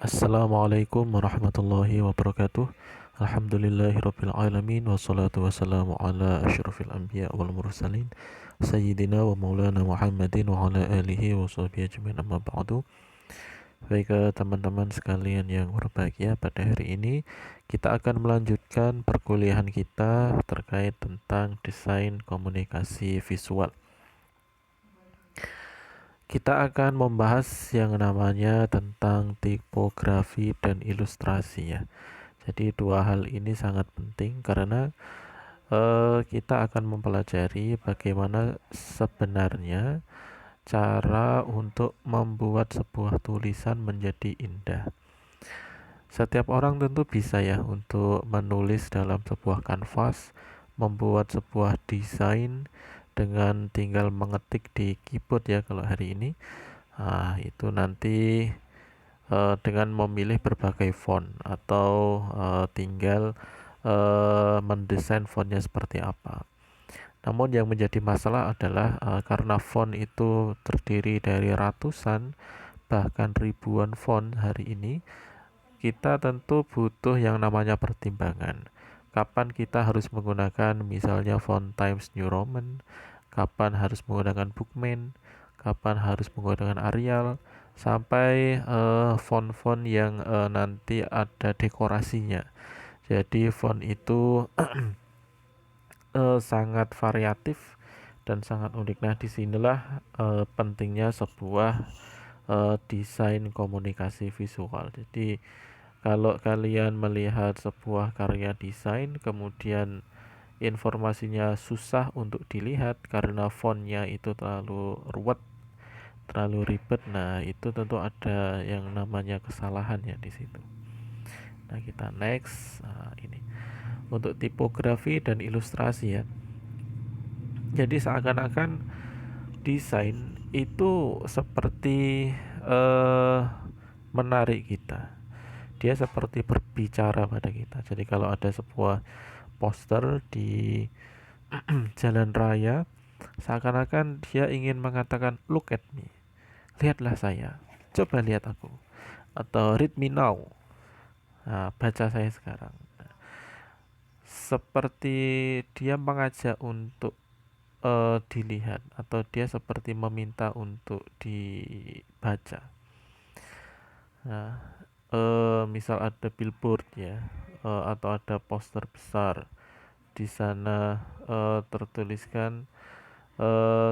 Assalamualaikum warahmatullahi wabarakatuh. Alhamdulillahirabbil alamin wassalatu wassalamu ala asyrafil anbiya wal mursalin sayyidina wa maulana Muhammadin wa ala alihi wa sahbihi ajmain amma ba'du. Baik teman-teman sekalian yang berbahagia, pada hari ini kita akan melanjutkan perkuliahan kita terkait tentang desain komunikasi visual. Kita akan membahas yang namanya tentang tipografi dan ilustrasi ya. Jadi dua hal ini sangat penting karena kita akan mempelajari bagaimana sebenarnya cara untuk membuat sebuah tulisan menjadi indah. Setiap orang tentu bisa ya untuk menulis dalam sebuah kanvas, membuat sebuah desain dengan tinggal mengetik di keyboard ya kalau hari ini. Nah, itu nanti dengan memilih berbagai font atau tinggal mendesain fontnya seperti apa. Namun yang menjadi masalah adalah karena font itu terdiri dari ratusan bahkan ribuan font hari ini, kita tentu butuh yang namanya pertimbangan. Kapan kita harus menggunakan misalnya font Times New Roman, kapan harus menggunakan Bookman, kapan harus menggunakan Arial, sampai font-font yang nanti ada dekorasinya. Jadi font itu sangat variatif dan sangat unik. Nah, disinilah pentingnya sebuah desain komunikasi visual. Jadi kalau kalian melihat sebuah karya desain, kemudian informasinya susah untuk dilihat karena fontnya itu terlalu ruwet, terlalu ribet, nah itu tentu ada yang namanya kesalahan ya di situ. Nah, kita next. Nah, ini untuk tipografi dan ilustrasi ya. Jadi seakan-akan desain itu seperti menarik kita. Dia seperti berbicara pada kita. Jadi kalau ada sebuah poster di jalan raya, seakan-akan dia ingin mengatakan look at me, lihatlah saya, coba lihat aku, atau read me now, nah, baca saya sekarang. Seperti dia mengajak untuk dilihat, atau dia seperti meminta untuk dibaca. Nah, misal ada billboard ya, atau ada poster besar, di sana tertuliskan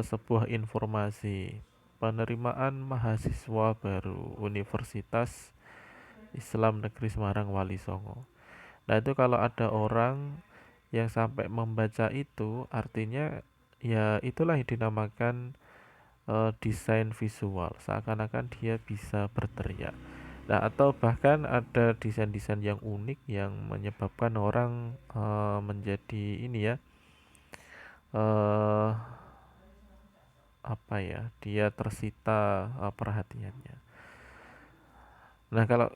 sebuah informasi penerimaan mahasiswa baru Universitas Islam Negeri Semarang Wali Songo. Nah, itu kalau ada orang yang sampai membaca itu, artinya ya itulah yang dinamakan desain visual, seakan-akan dia bisa berteriak. Nah, atau bahkan ada desain-desain yang unik yang menyebabkan orang menjadi ini ya, eh apa ya, dia tersita perhatiannya. Nah, kalau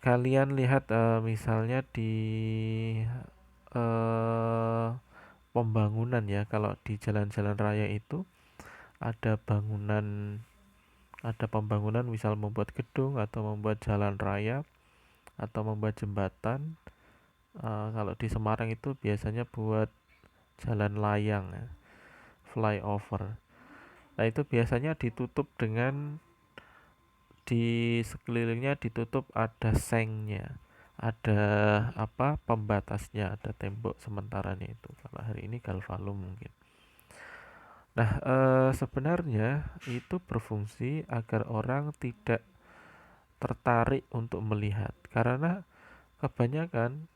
kalian lihat misalnya di eh pembangunan ya, kalau di jalan-jalan raya itu ada bangunan, ada pembangunan misal membuat gedung atau membuat jalan raya atau membuat jembatan. Kalau di Semarang itu biasanya buat jalan layang ya, flyover. Nah, itu biasanya ditutup dengan, di sekelilingnya ditutup ada sengnya, ada apa, pembatasnya, ada tembok sementaranya itu. Kalau hari ini galvalum mungkin. Nah, sebenarnya itu berfungsi agar orang tidak tertarik untuk melihat, karena kebanyakan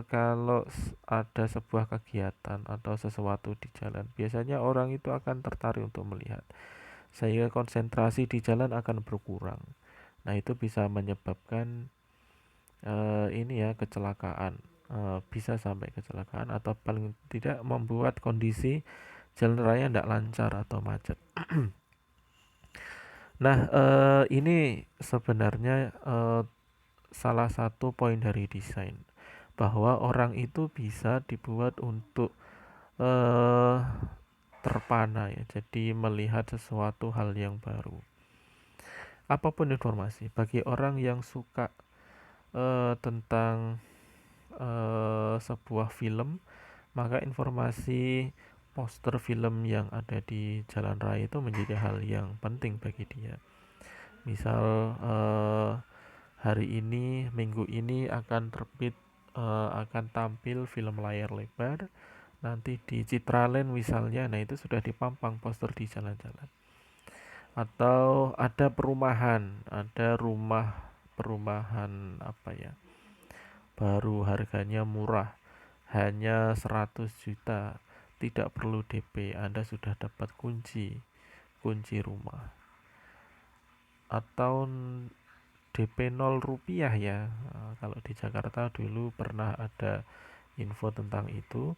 kalau ada sebuah kegiatan atau sesuatu di jalan, biasanya orang itu akan tertarik untuk melihat, sehingga konsentrasi di jalan akan berkurang. Nah, itu bisa menyebabkan ini ya, kecelakaan. Bisa sampai kecelakaan atau paling tidak membuat kondisi jalan raya tidak lancar atau macet. Nah, ini sebenarnya salah satu poin dari desain, bahwa orang itu bisa dibuat untuk eh, terpana ya, jadi melihat sesuatu hal yang baru. apapun informasi. Bagi orang yang suka tentang sebuah film, maka informasi poster film yang ada di jalan raya itu menjadi hal yang penting bagi dia. Misal hari ini, minggu ini akan terbit, akan tampil film layar lebar, nanti di Citraland misalnya, nah itu sudah dipampang poster di jalan-jalan. Atau ada perumahan, ada rumah perumahan apa ya, baru harganya murah, hanya 100 juta, tidak perlu DP, Anda sudah dapat kunci rumah. Atau DP 0 rupiah ya. Kalau di Jakarta dulu pernah ada info tentang itu.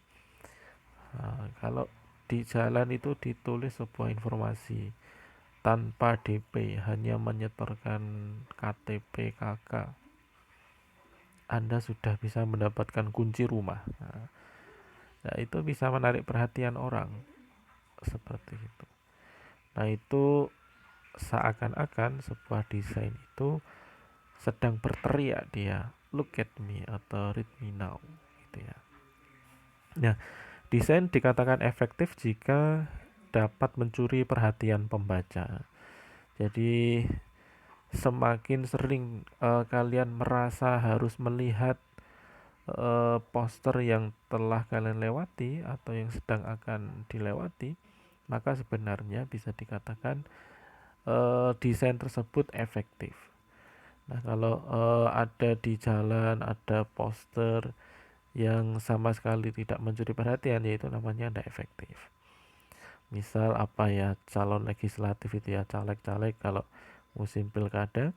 Kalau di jalan itu ditulis sebuah informasi tanpa DP, hanya menyetorkan KTP KK, Anda sudah bisa mendapatkan kunci rumah. Nah, itu bisa menarik perhatian orang seperti itu. Nah, itu seakan-akan sebuah desain itu sedang berteriak dia, look at me atau read me now gitu ya. Nah, desain dikatakan efektif jika dapat mencuri perhatian pembaca. Jadi semakin sering kalian merasa harus melihat poster yang telah kalian lewati atau yang sedang akan dilewati, maka sebenarnya bisa dikatakan desain tersebut efektif. Nah, kalau ada di jalan ada poster yang sama sekali tidak mencuri perhatian, yaitu namanya tidak efektif. Misal apa ya, calon legislatif itu ya, caleg-caleg kalau musim pilkada,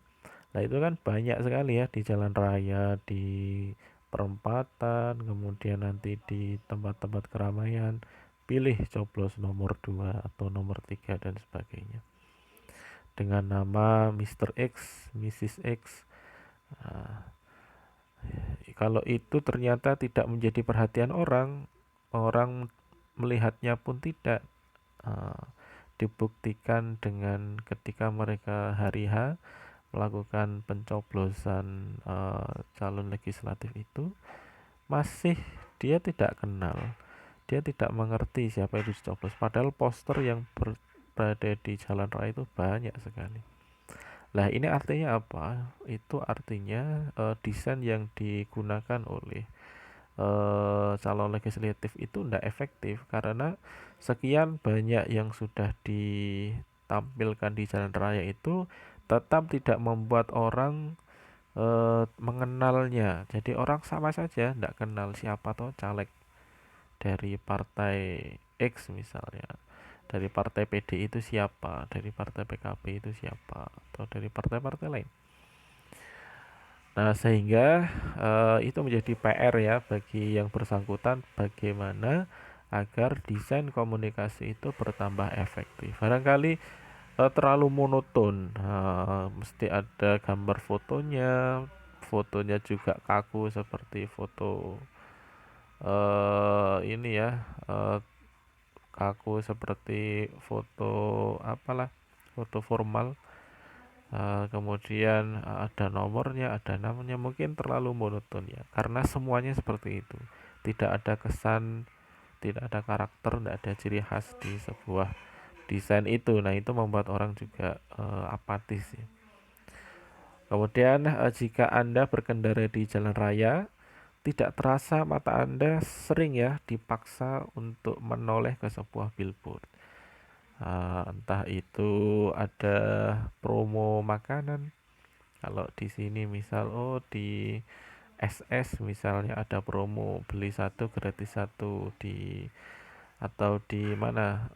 nah itu kan banyak sekali ya di jalan raya, di perempatan, kemudian nanti di tempat-tempat keramaian, pilih coblos nomor 2 atau nomor 3 dan sebagainya. Dengan nama Mr. X, Mrs. X. Nah, kalau itu ternyata tidak menjadi perhatian orang, orang melihatnya pun tidak. Dibuktikan dengan ketika mereka hari H melakukan pencoblosan calon legislatif itu, masih dia tidak kenal, dia tidak mengerti siapa itu dicoblos, padahal poster yang berada di jalan raya itu banyak sekali. Lah ini artinya apa? Itu artinya desain yang digunakan oleh calon legislatif itu tidak efektif karena sekian banyak yang sudah ditampilkan di jalan raya itu tetap tidak membuat orang mengenalnya. Jadi orang sama saja tidak kenal siapa toh caleg dari partai X misalnya, dari partai PD itu siapa, dari partai PKB itu siapa, atau dari partai-partai lain. Nah, sehingga itu menjadi PR ya bagi yang bersangkutan, bagaimana agar desain komunikasi itu bertambah efektif. Barangkali terlalu monoton, mesti ada gambar fotonya, fotonya juga kaku seperti foto ini ya, kaku seperti foto apalah, foto formal. Kemudian ada nomornya, ada namanya, mungkin terlalu monoton ya, karena semuanya seperti itu, tidak ada kesan, tidak ada karakter, tidak ada ciri khas di sebuah desain itu. Nah, itu membuat orang juga apatis ya. Kemudian jika Anda berkendara di jalan raya, tidak terasa mata Anda sering ya dipaksa untuk menoleh ke sebuah billboard. Entah itu ada promo makanan. Kalau di sini misal di SS misalnya ada promo beli satu gratis satu, di atau di mana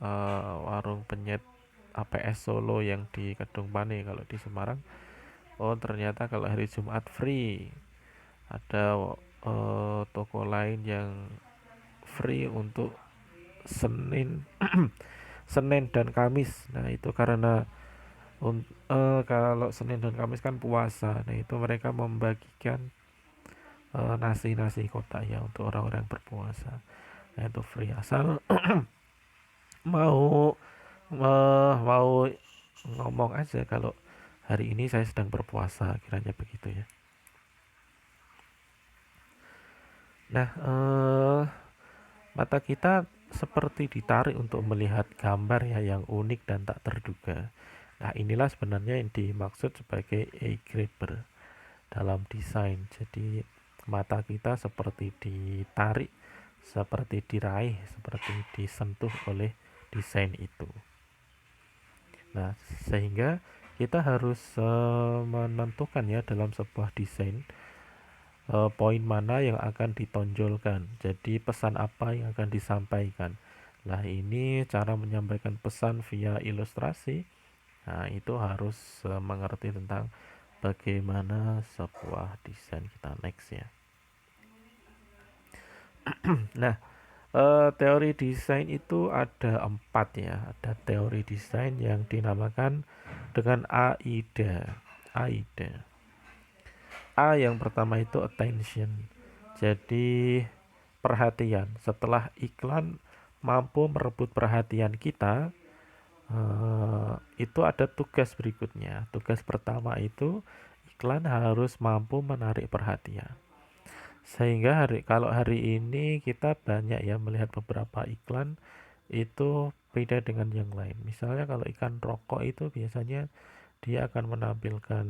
warung penyet APS Solo yang di Kedung Pane kalau di Semarang. Ternyata kalau hari Jumat free. Ada toko lain yang free untuk Senin Senin dan Kamis. Nah, itu karena kalau Senin dan Kamis kan puasa. Nah, itu mereka membagikan nasi-nasi kotak ya untuk orang-orang yang berpuasa. Nah, itu free asal mau mau ngomong aja kalau hari ini saya sedang berpuasa, kiranya begitu ya. Nah, mata kita seperti ditarik untuk melihat gambar ya yang unik dan tak terduga. Nah, inilah sebenarnya yang dimaksud sebagai eye grabber dalam desain. Jadi mata kita seperti ditarik, seperti diraih, seperti disentuh oleh desain itu. Nah, sehingga kita harus menentukan ya dalam sebuah desain poin mana yang akan ditonjolkan. Jadi pesan apa yang akan disampaikan. Nah, ini cara menyampaikan pesan via ilustrasi. Nah, itu harus mengerti tentang bagaimana sebuah desain kita next ya. Nah, teori desain itu ada 4 ya. Ada teori desain yang dinamakan dengan AIDA. AIDA. A yang pertama itu attention. Jadi perhatian. Setelah iklan mampu merebut perhatian kita, itu ada tugas berikutnya. Tugas pertama itu iklan harus mampu menarik perhatian. Sehingga kalau hari ini kita banyak ya melihat beberapa iklan itu beda dengan yang lain. Misalnya kalau iklan rokok itu biasanya dia akan menampilkan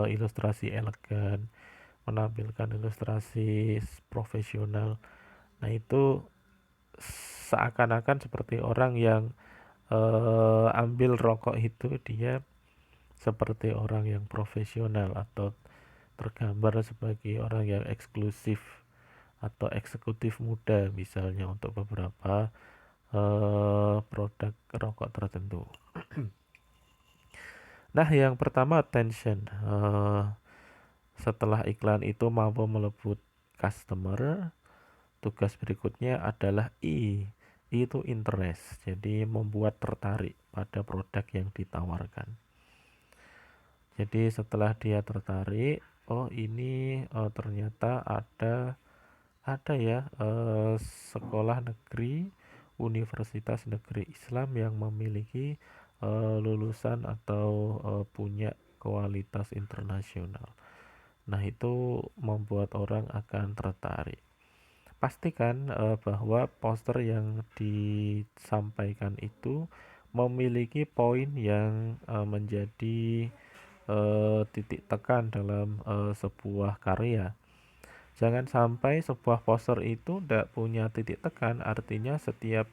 ilustrasi elegan, menampilkan ilustrasi profesional. Nah, itu seakan-akan seperti orang yang ambil rokok itu dia seperti orang yang profesional atau tergambar sebagai orang yang eksklusif atau eksekutif muda misalnya untuk beberapa produk rokok tertentu. Nah, yang pertama attention. Setelah iklan itu mampu melebut customer, tugas berikutnya adalah I. I itu interest, jadi membuat tertarik pada produk yang ditawarkan. Jadi setelah dia tertarik, oh ini ternyata ada ya sekolah negeri, universitas negeri Islam yang memiliki lulusan atau punya kualitas internasional. Nah, itu membuat orang akan tertarik. Pastikan bahwa poster yang disampaikan itu memiliki poin yang menjadi titik tekan dalam sebuah karya. Jangan sampai sebuah poster itu tidak punya titik tekan, artinya setiap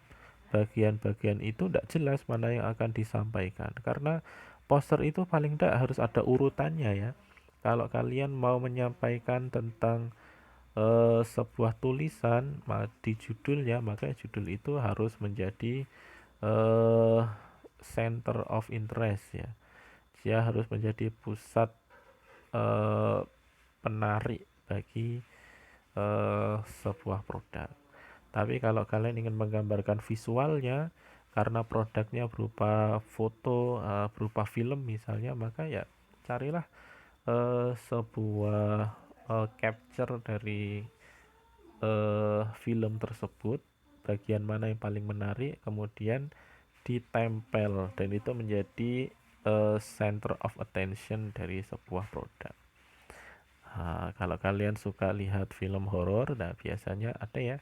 bagian-bagian itu tidak jelas mana yang akan disampaikan. Karena poster itu paling tidak harus ada urutannya ya. Kalau kalian mau menyampaikan tentang sebuah tulisan di judulnya, maka judul itu harus menjadi eh, center of interest ya. Dia harus menjadi pusat eh, penarik bagi sebuah produk. Tapi kalau kalian ingin menggambarkan visualnya karena produknya berupa foto, berupa film misalnya, maka ya carilah sebuah capture dari film tersebut, bagian mana yang paling menarik, kemudian ditempel dan itu menjadi center of attention dari sebuah produk. Kalau kalian suka lihat film horor, nah biasanya ada ya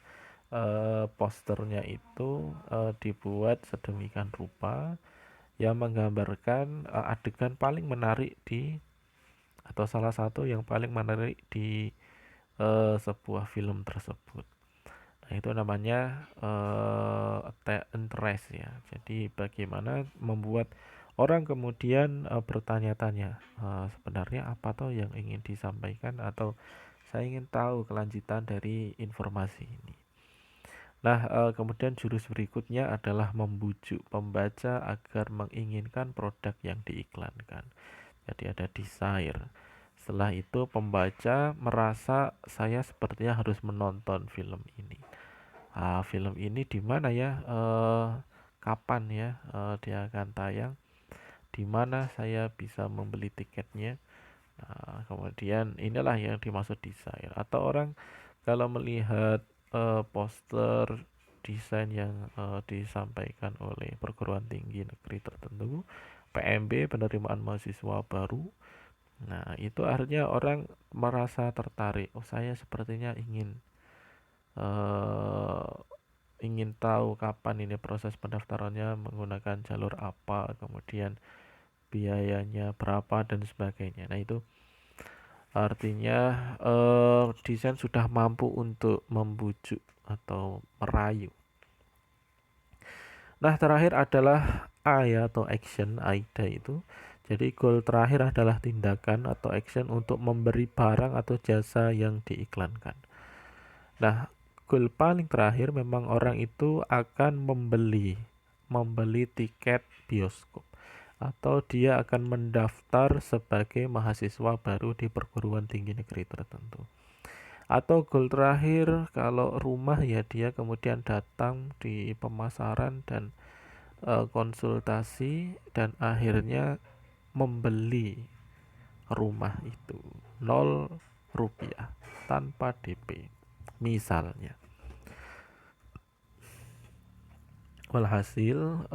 posternya itu dibuat sedemikian rupa yang menggambarkan adegan paling menarik di atau salah satu yang paling menarik di sebuah film tersebut. Nah, itu namanya interest ya. Jadi bagaimana membuat orang kemudian bertanya-tanya sebenarnya apa toh yang ingin disampaikan atau saya ingin tahu kelanjutan dari informasi ini. Nah, kemudian jurus berikutnya adalah membujuk pembaca agar menginginkan produk yang diiklankan. Jadi ada desire. Setelah itu pembaca merasa saya sepertinya harus menonton film ini. Film ini di mana ya? Kapan ya dia akan tayang? Di mana saya bisa membeli tiketnya? Nah, kemudian inilah yang dimaksud desain. Atau orang kalau melihat poster desain yang disampaikan oleh perguruan tinggi negeri tertentu, PMB, penerimaan mahasiswa baru. Nah, itu akhirnya orang merasa tertarik. Oh, saya sepertinya eh, ingin tahu kapan ini proses pendaftarannya, menggunakan jalur apa, kemudian biayanya berapa dan sebagainya. Nah, itu artinya desain sudah mampu untuk membujuk atau merayu. Nah, terakhir adalah A ya, atau action, AIDA itu. Jadi goal terakhir adalah tindakan atau action untuk memberi barang atau jasa yang diiklankan. Nah, goal paling terakhir memang orang itu akan membeli tiket bioskop, atau dia akan mendaftar sebagai mahasiswa baru di perguruan tinggi negeri tertentu. Atau goal terakhir kalau rumah ya, dia kemudian datang di pemasaran dan konsultasi dan akhirnya membeli rumah itu 0 rupiah tanpa DP misalnya. Walhasil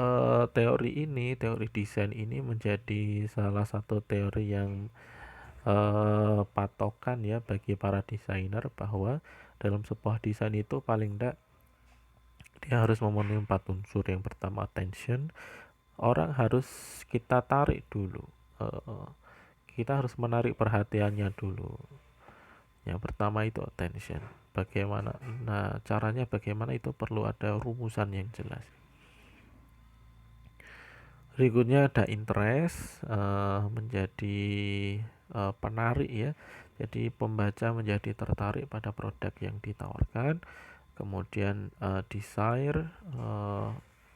teori desain ini menjadi salah satu teori yang patokan ya bagi para desainer, bahwa dalam sebuah desain itu paling tidak dia harus memenuhi 4 unsur. Yang pertama attention, orang harus kita tarik dulu. Kita harus menarik perhatiannya dulu. Yang pertama itu attention. Bagaimana? Nah, caranya bagaimana itu perlu ada rumusan yang jelas. Berikutnya ada interest, menjadi penarik ya. Jadi pembaca menjadi tertarik pada produk yang ditawarkan. Kemudian desire,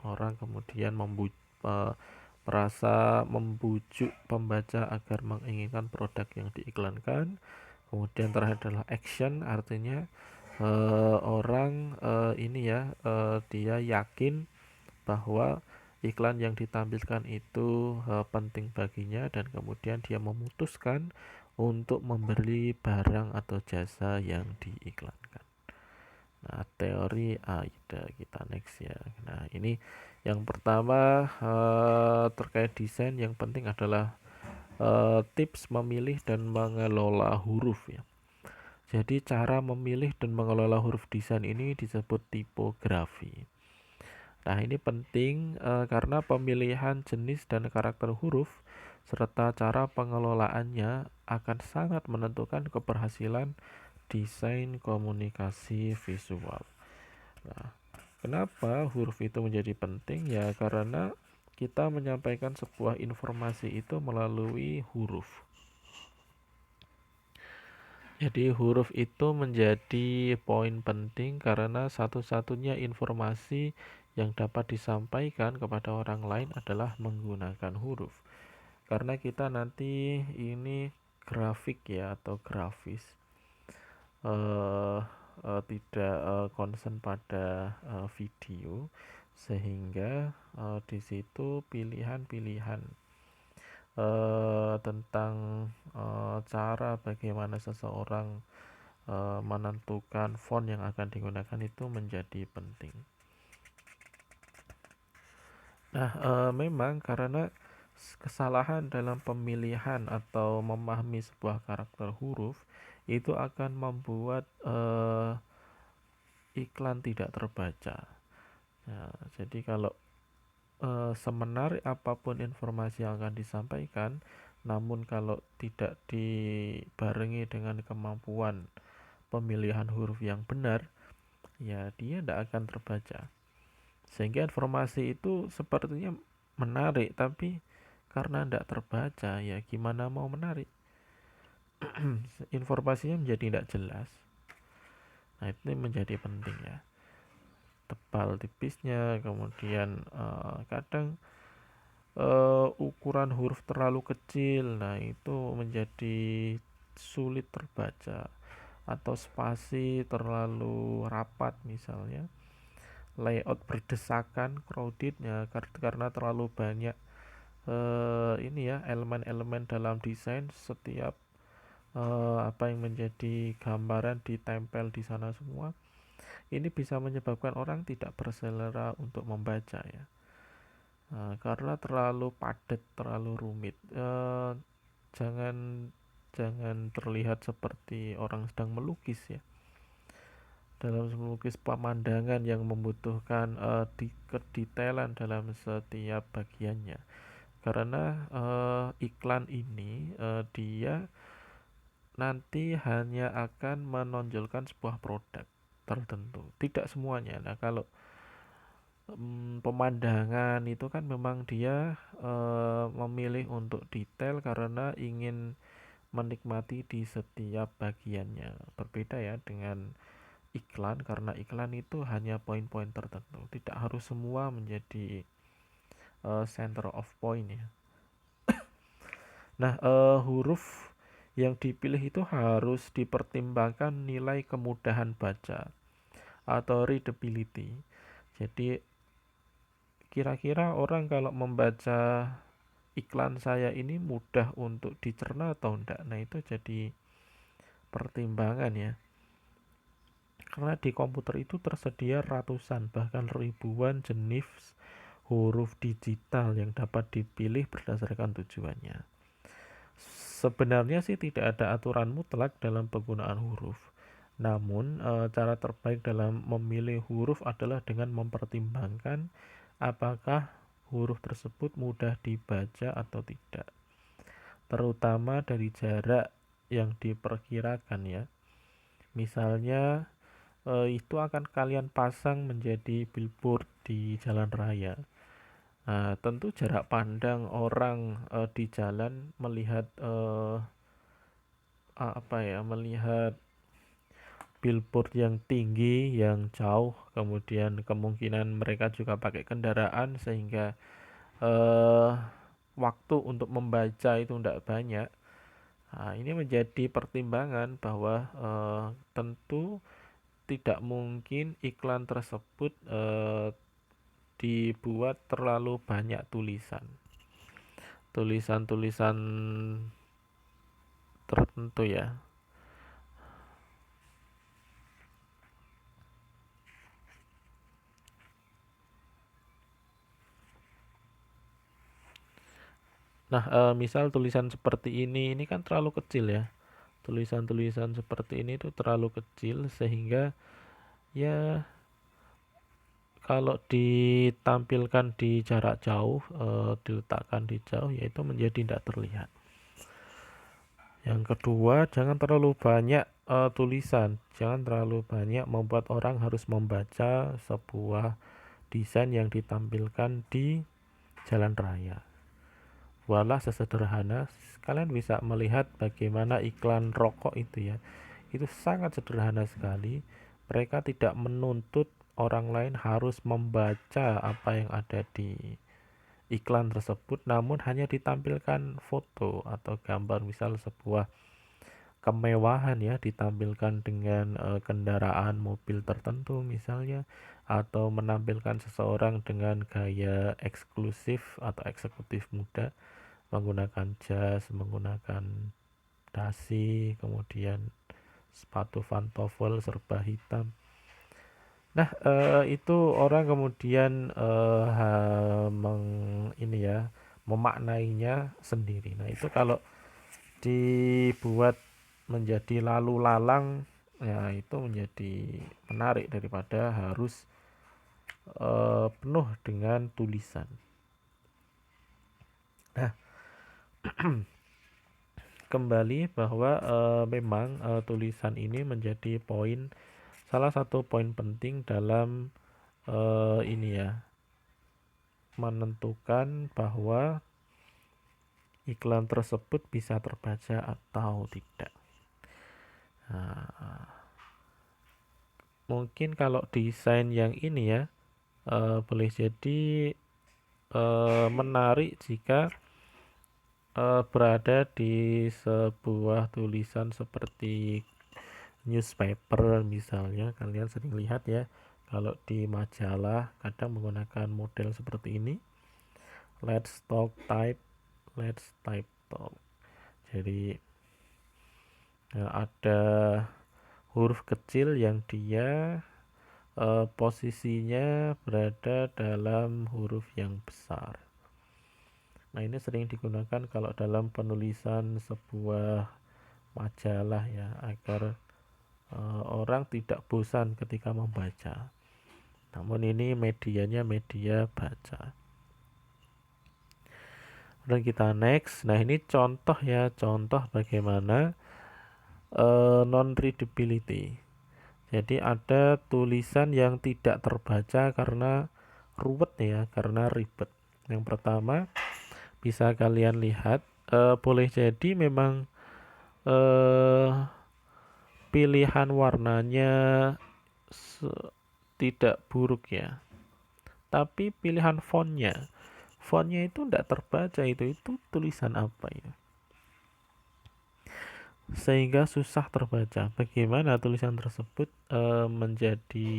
orang kemudian merasa membujuk pembaca agar menginginkan produk yang diiklankan. Kemudian terakhir adalah action, artinya orang ini ya, dia yakin bahwa iklan yang ditampilkan itu penting baginya, dan kemudian dia memutuskan untuk membeli barang atau jasa yang diiklankan. Nah, teori AIDA kita next ya. Nah, ini yang pertama terkait desain, yang penting adalah tips memilih dan mengelola huruf ya. Jadi cara memilih dan mengelola huruf desain ini disebut tipografi. Nah, ini penting karena pemilihan jenis dan karakter huruf serta cara pengelolaannya akan sangat menentukan keberhasilan desain komunikasi visual. Nah, kenapa huruf itu menjadi penting? Ya, karena kita menyampaikan sebuah informasi itu melalui huruf. Jadi huruf itu menjadi poin penting karena satu-satunya informasi yang dapat disampaikan kepada orang lain adalah menggunakan huruf. Karena kita nanti ini grafik ya, atau grafis, tidak concern pada video, sehingga di situ pilihan-pilihan tentang cara bagaimana seseorang menentukan font yang akan digunakan itu menjadi penting. Nah, memang karena kesalahan dalam pemilihan atau memahami sebuah karakter huruf itu akan membuat iklan tidak terbaca. Nah, jadi kalau semenarik apapun informasi yang akan disampaikan, namun kalau tidak dibarengi dengan kemampuan pemilihan huruf yang benar, ya dia tidak akan terbaca. Sehingga informasi itu sepertinya menarik, tapi karena tidak terbaca, ya gimana mau menarik? Informasinya menjadi tidak jelas. Nah, itu menjadi penting ya. Tebal tipisnya, kemudian kadang ukuran huruf terlalu kecil, nah itu menjadi sulit terbaca, atau spasi terlalu rapat misalnya, layout berdesakan, crowdednya karena terlalu banyak ini ya, elemen-elemen dalam desain. Setiap apa yang menjadi gambaran ditempel di sana semua, ini bisa menyebabkan orang tidak berselera untuk membaca ya. Karena terlalu padat, terlalu rumit. Jangan jangan terlihat seperti orang sedang melukis ya. Dalam melukis pemandangan yang membutuhkan kedetailan dalam setiap bagiannya. Karena iklan ini dia nanti hanya akan menonjolkan sebuah produk tertentu, tidak semuanya. Nah, kalau pemandangan itu kan memang dia memilih untuk detail karena ingin menikmati di setiap bagiannya. Berbeda ya dengan iklan, karena iklan itu hanya poin-poin tertentu, tidak harus semua menjadi center of point ya. Nah, huruf yang dipilih itu harus dipertimbangkan nilai kemudahan baca atau readability. Jadi kira-kira orang kalau membaca iklan saya ini mudah untuk dicerna atau enggak. Nah, itu jadi pertimbangan ya. Karena di komputer itu tersedia ratusan bahkan ribuan jenis huruf digital yang dapat dipilih berdasarkan tujuannya. Sebenarnya sih tidak ada aturan mutlak dalam penggunaan huruf. Namun, cara terbaik dalam memilih huruf adalah dengan mempertimbangkan apakah huruf tersebut mudah dibaca atau tidak. Terutama dari jarak yang diperkirakan ya. Misalnya, itu akan kalian pasang menjadi billboard di jalan raya. Nah, tentu jarak pandang orang di jalan melihat melihat billboard yang tinggi, yang jauh, kemudian kemungkinan mereka juga pakai kendaraan sehingga eh, waktu untuk membaca itu tidak banyak. Nah, ini menjadi pertimbangan bahwa tentu tidak mungkin iklan tersebut dibuat terlalu banyak tulisan tertentu ya. Nah, misal tulisan seperti ini kan terlalu kecil ya. Tulisan-tulisan seperti ini tuh terlalu kecil sehingga ya kalau ditampilkan di jarak jauh, diletakkan di jauh, yaitu menjadi tidak terlihat. Yang kedua, jangan terlalu banyak tulisan. Jangan terlalu banyak membuat orang harus membaca sebuah desain yang ditampilkan di jalan raya. Buatlah sesederhana, kalian bisa melihat bagaimana iklan rokok itu ya. Itu sangat sederhana sekali. Mereka tidak menuntut orang lain harus membaca apa yang ada di iklan tersebut, namun hanya ditampilkan foto atau gambar, misal sebuah kemewahan ya, ditampilkan dengan kendaraan mobil tertentu misalnya, atau menampilkan seseorang dengan gaya eksklusif atau eksekutif muda menggunakan jas, menggunakan dasi, kemudian sepatu pantofel serba hitam. Nah, itu orang kemudian ini ya, memaknainya sendiri. Nah, itu kalau dibuat menjadi lalu lalang, ya itu menjadi menarik daripada harus penuh dengan tulisan. Nah, kembali bahwa memang tulisan ini menjadi salah satu poin penting dalam ini ya, menentukan bahwa iklan tersebut bisa terbaca atau tidak. Nah, mungkin kalau desain yang ini ya, boleh jadi menarik jika berada di sebuah tulisan seperti newspaper misalnya. Kalian sering lihat ya, kalau di majalah kadang menggunakan model seperti ini. Let's talk type, let's type talk. Jadi ada huruf kecil yang dia posisinya berada dalam huruf yang besar. Nah, ini sering digunakan kalau dalam penulisan sebuah majalah ya, agar orang tidak bosan ketika membaca. Namun ini medianya media baca. Dan kita next. Nah, ini contoh ya, contoh bagaimana non readability. Jadi ada tulisan yang tidak terbaca karena ruwet ya, karena ribet. Yang pertama bisa kalian lihat, boleh jadi memang eh, pilihan warnanya tidak buruk ya, tapi pilihan fontnya itu tidak terbaca, itu tulisan apa ya, sehingga susah terbaca. Bagaimana tulisan tersebut menjadi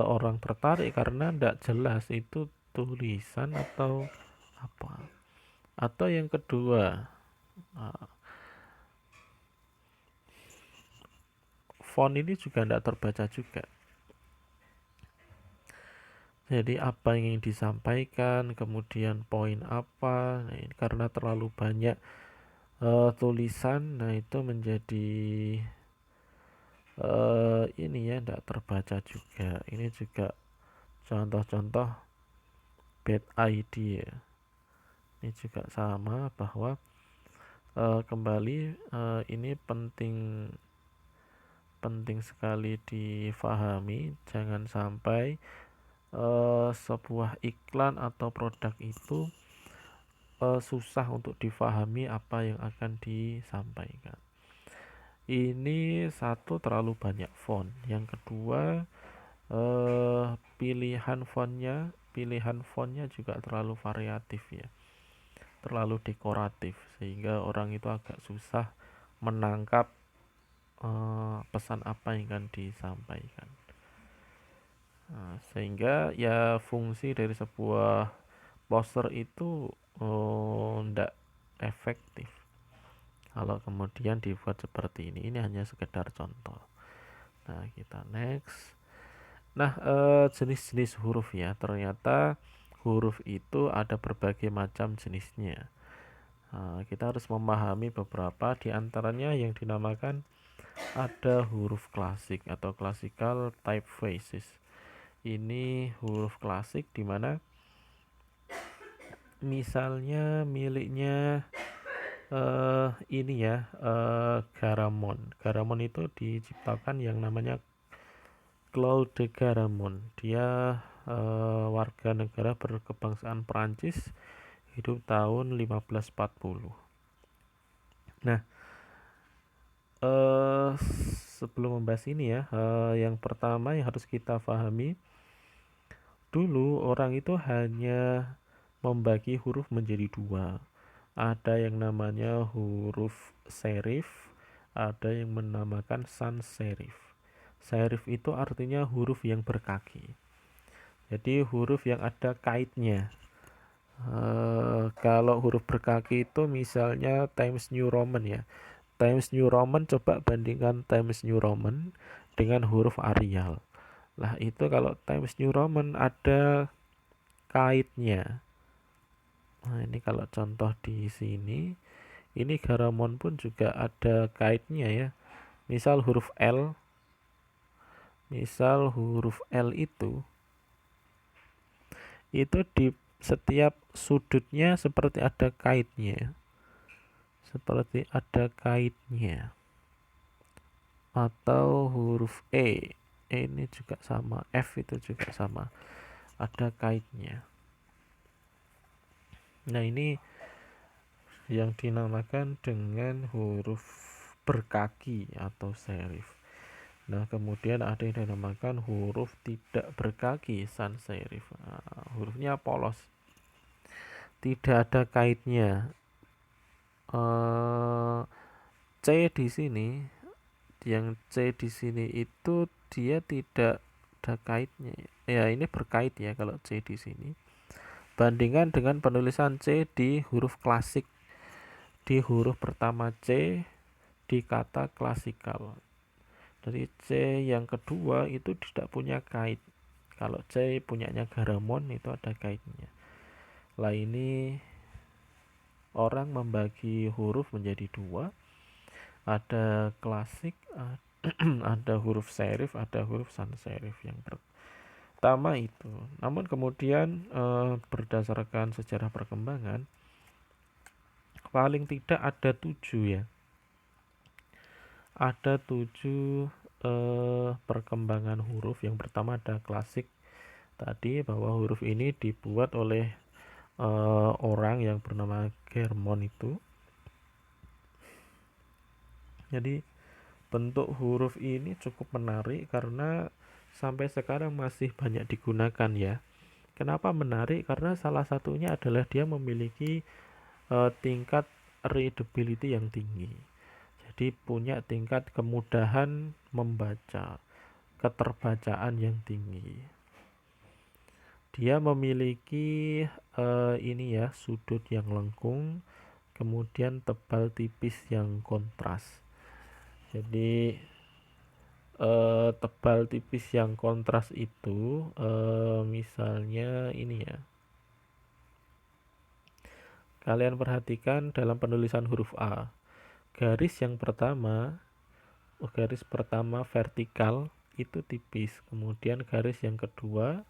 orang tertarik karena tidak jelas itu tulisan atau apa. Atau yang kedua, font ini juga tidak terbaca juga. Jadi apa yang ingin disampaikan, kemudian poin apa, nah ini karena terlalu banyak tulisan, nah itu menjadi ini ya, tidak terbaca juga. Ini juga contoh-contoh bad idea. Ini juga sama, bahwa kembali ini penting sekali difahami. Jangan sampai sebuah iklan atau produk itu susah untuk difahami apa yang akan disampaikan. Ini satu, terlalu banyak font. Yang kedua, pilihan fontnya juga terlalu variatif ya, terlalu dekoratif, sehingga orang itu agak susah menangkap pesan apa yang akan disampaikan. Nah, sehingga ya fungsi dari sebuah poster itu tidak efektif kalau kemudian dibuat seperti ini. Ini hanya sekedar contoh. Nah, kita next. Nah, jenis-jenis huruf ya, ternyata huruf itu ada berbagai macam jenisnya. Kita harus memahami beberapa di antaranya yang dinamakan ada huruf klasik atau classical typefaces. Ini huruf klasik di mana misalnya miliknya ini ya, Garamond. Garamond itu diciptakan yang namanya Claude Garamond. Dia warga negara berkebangsaan Perancis, hidup tahun 1540. Nah, sebelum membahas ini ya, yang pertama yang harus kita pahami, dulu orang itu hanya membagi huruf menjadi dua. Ada yang namanya huruf serif, ada yang menamakan sans serif. Serif itu artinya huruf yang berkaki. Jadi huruf yang ada kaitnya. Kalau huruf berkaki itu misalnya Times New Roman ya. Times New Roman, coba bandingkan Times New Roman dengan huruf Arial. Lah itu kalau Times New Roman ada kaitnya. Nah, ini kalau contoh di sini, ini Garamond pun juga ada kaitnya ya. Misal huruf L itu di setiap sudutnya seperti ada kaitnya. Atau huruf ini juga sama, F itu juga sama, ada kaitnya. Nah, ini yang dinamakan dengan huruf berkaki atau serif. Nah, kemudian ada yang dinamakan huruf tidak berkaki, sans serif. Hurufnya polos, tidak ada kaitnya. C di sini, yang C di sini itu dia tidak ada kaitnya. Ya, ini berkait ya kalau C di sini. Bandingkan dengan penulisan C di huruf klasik. Di huruf pertama C di kata klasikal. Dari C yang kedua itu tidak punya kait. Kalau C punyanya Garamond itu ada kaitnya. Lah ini orang membagi huruf menjadi dua, ada klasik, ada huruf serif, ada huruf sans serif yang pertama itu. Namun kemudian berdasarkan sejarah perkembangan, paling tidak ada 7 ya. Ada 7 perkembangan huruf. Yang pertama ada klasik tadi, bahwa huruf ini dibuat oleh orang yang bernama Germon itu. Jadi bentuk huruf ini cukup menarik karena sampai sekarang masih banyak digunakan ya. Kenapa menarik? Karena salah satunya adalah dia memiliki tingkat readability yang tinggi. Jadi punya tingkat kemudahan membaca, keterbacaan yang tinggi. Dia memiliki ini ya, sudut yang lengkung, kemudian tebal tipis yang kontras. Jadi tebal tipis yang kontras itu misalnya ini ya. Kalian perhatikan dalam penulisan huruf A. Garis pertama vertikal itu tipis, kemudian garis yang kedua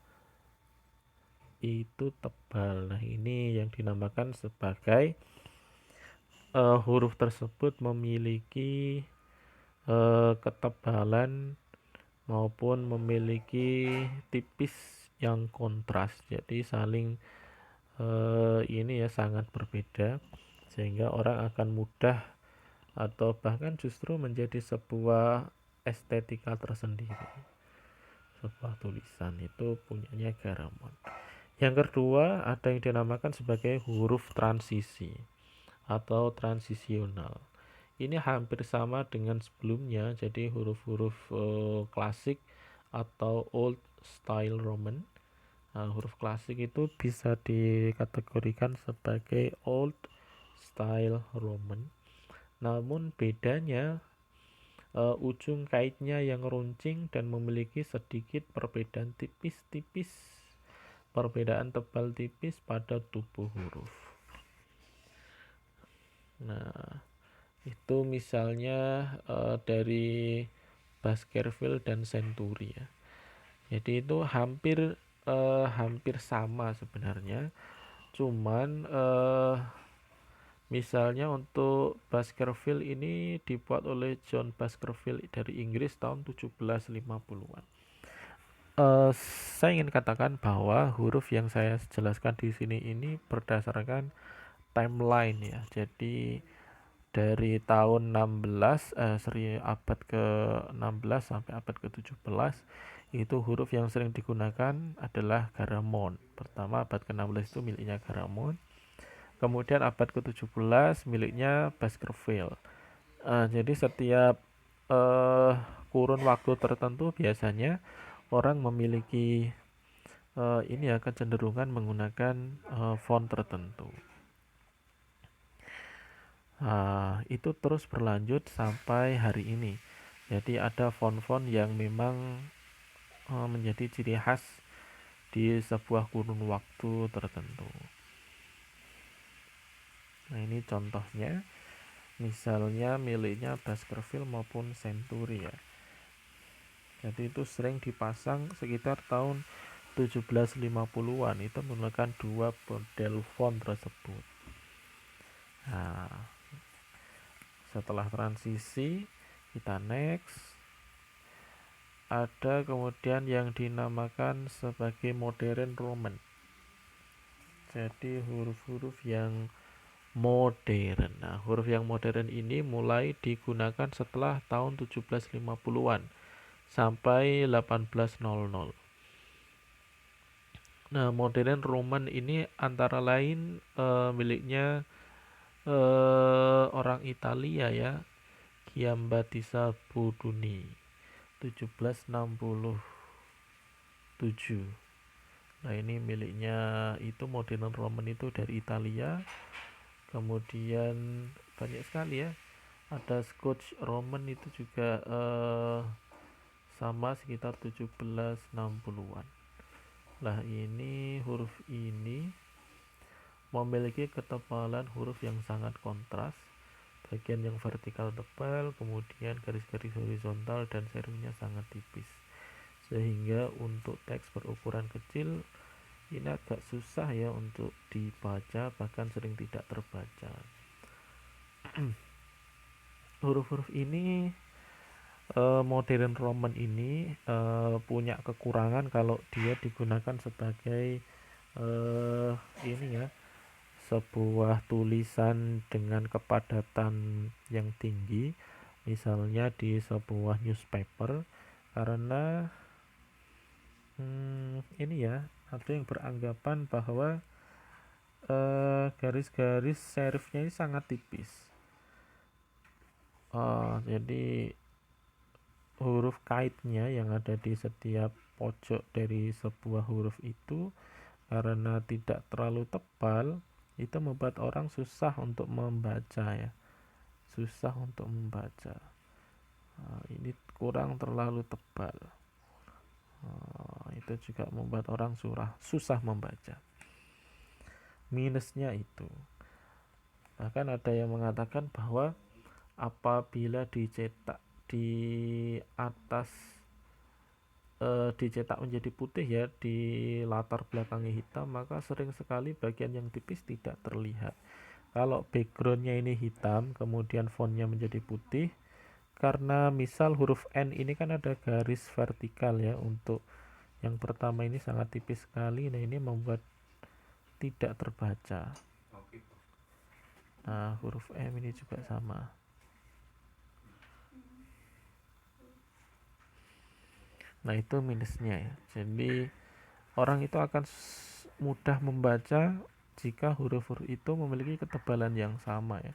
itu tebal. Nah, ini yang dinamakan sebagai huruf tersebut memiliki ketebalan maupun memiliki tipis yang kontras. Jadi saling ini ya sangat berbeda, sehingga orang akan mudah atau bahkan justru menjadi sebuah estetika tersendiri. Sebuah tulisan itu punyanya Garamond. Yang kedua ada yang dinamakan sebagai huruf transisi atau transisional. Ini hampir sama dengan sebelumnya, jadi huruf-huruf klasik atau old style Roman. Nah, huruf klasik itu bisa dikategorikan sebagai old style Roman. Namun bedanya ujung kaitnya yang runcing dan memiliki sedikit perbedaan tipis-tipis, perbedaan tebal tipis pada tubuh huruf. Nah, itu misalnya dari Baskerville dan Century ya. Jadi itu hampir sama sebenarnya. Cuman misalnya untuk Baskerville ini dibuat oleh John Baskerville dari Inggris tahun 1750-an. Saya ingin katakan bahwa huruf yang saya jelaskan di sini ini berdasarkan timeline ya. Jadi dari tahun 16 abad ke-16 sampai abad ke-17 itu huruf yang sering digunakan adalah Garamond. Pertama abad ke-16 itu miliknya Garamond. Kemudian abad ke-17 miliknya Baskerville. Jadi setiap kurun waktu tertentu biasanya orang memiliki ini ya kecenderungan menggunakan font tertentu. Itu terus berlanjut sampai hari ini. Jadi ada font-font yang memang menjadi ciri khas di sebuah kurun waktu tertentu. Nah, ini contohnya. Misalnya miliknya Baskerville maupun Century ya. Jadi itu sering dipasang sekitar tahun 1750-an, itu menggunakan dua model font tersebut. Nah, setelah transisi kita next, ada kemudian yang dinamakan sebagai modern Roman. Jadi huruf-huruf yang modern. Nah, huruf yang modern ini mulai digunakan setelah tahun 1750-an sampai 1800. Nah, modern Roman ini antara lain miliknya orang Italia ya, Giambattista Bodoni 1767. Nah, ini miliknya itu modern Roman itu dari Italia. Kemudian banyak sekali ya, ada Scotch Roman itu juga sama sekitar 1760-an. Lah ini huruf ini memiliki ketebalan huruf yang sangat kontras, bagian yang vertikal tebal, kemudian garis-garis horizontal dan serifnya sangat tipis, sehingga untuk teks berukuran kecil ini agak susah ya untuk dibaca, bahkan sering tidak terbaca. Huruf-huruf ini modern Roman ini punya kekurangan kalau dia digunakan sebagai ini ya, sebuah tulisan dengan kepadatan yang tinggi, misalnya di sebuah newspaper, karena ini ya, ada yang beranggapan bahwa garis-garis serifnya ini sangat tipis. Jadi huruf kaitnya yang ada di setiap pojok dari sebuah huruf itu karena tidak terlalu tebal, itu membuat orang susah untuk membaca ya, susah untuk membaca. Ini kurang terlalu tebal. Itu juga membuat orang susah membaca. Minusnya itu, bahkan ada yang mengatakan bahwa apabila dicetak di atas dicetak menjadi putih ya, di latar belakangnya hitam, maka sering sekali bagian yang tipis tidak terlihat. Kalau backgroundnya ini hitam kemudian fontnya menjadi putih, karena misal huruf N ini kan ada garis vertikal ya, untuk yang pertama ini sangat tipis sekali. Nah ini membuat tidak terbaca. Nah huruf M ini juga sama. Nah itu minusnya ya. Jadi orang itu akan mudah membaca jika huruf-huruf itu memiliki ketebalan yang sama ya.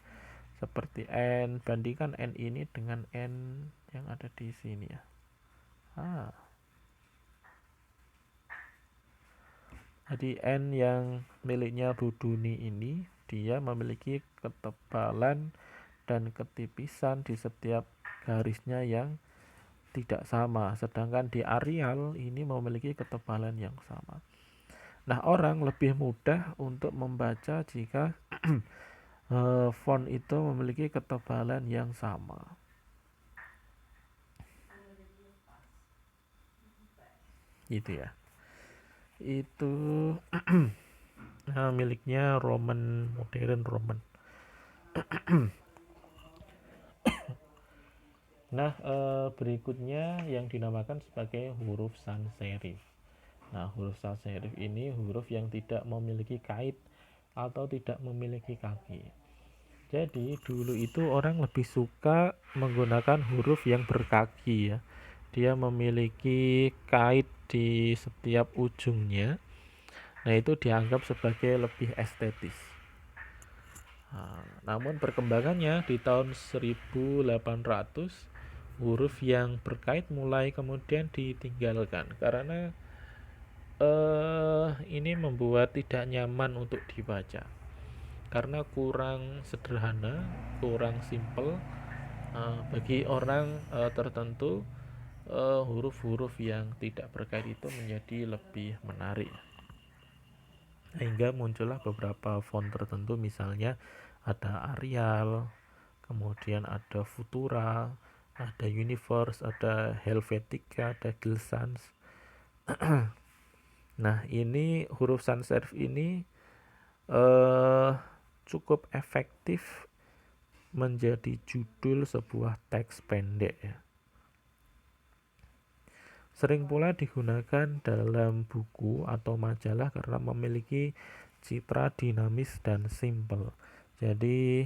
Seperti N, bandingkan N ini dengan N yang ada di sini ya. Jadi N yang miliknya Buduni ini, dia memiliki ketebalan dan ketipisan di setiap garisnya yang tidak sama, sedangkan di Arial ini memiliki ketebalan yang sama. Nah, orang lebih mudah untuk membaca jika font itu memiliki ketebalan yang sama. Gitu ya. Itu miliknya Roman, modern Roman. Nah, berikutnya yang dinamakan sebagai huruf sans serif. Nah, huruf sans serif ini huruf yang tidak memiliki kait atau tidak memiliki kaki. Jadi dulu itu orang lebih suka menggunakan huruf yang berkaki ya. Dia memiliki kait di setiap ujungnya. Nah, itu dianggap sebagai lebih estetis. Namun perkembangannya di tahun 1800 huruf yang berkait mulai kemudian ditinggalkan karena ini membuat tidak nyaman untuk dibaca karena kurang sederhana, kurang simple. Bagi orang tertentu huruf-huruf yang tidak berkait itu menjadi lebih menarik, sehingga muncullah beberapa font tertentu, misalnya ada Arial, kemudian ada Futura, ada Universe, ada Helvetica, ada Gill Sans. Nah ini huruf sans serif ini cukup efektif menjadi judul sebuah teks pendek ya. Sering pula digunakan dalam buku atau majalah karena memiliki citra dinamis dan simple. Jadi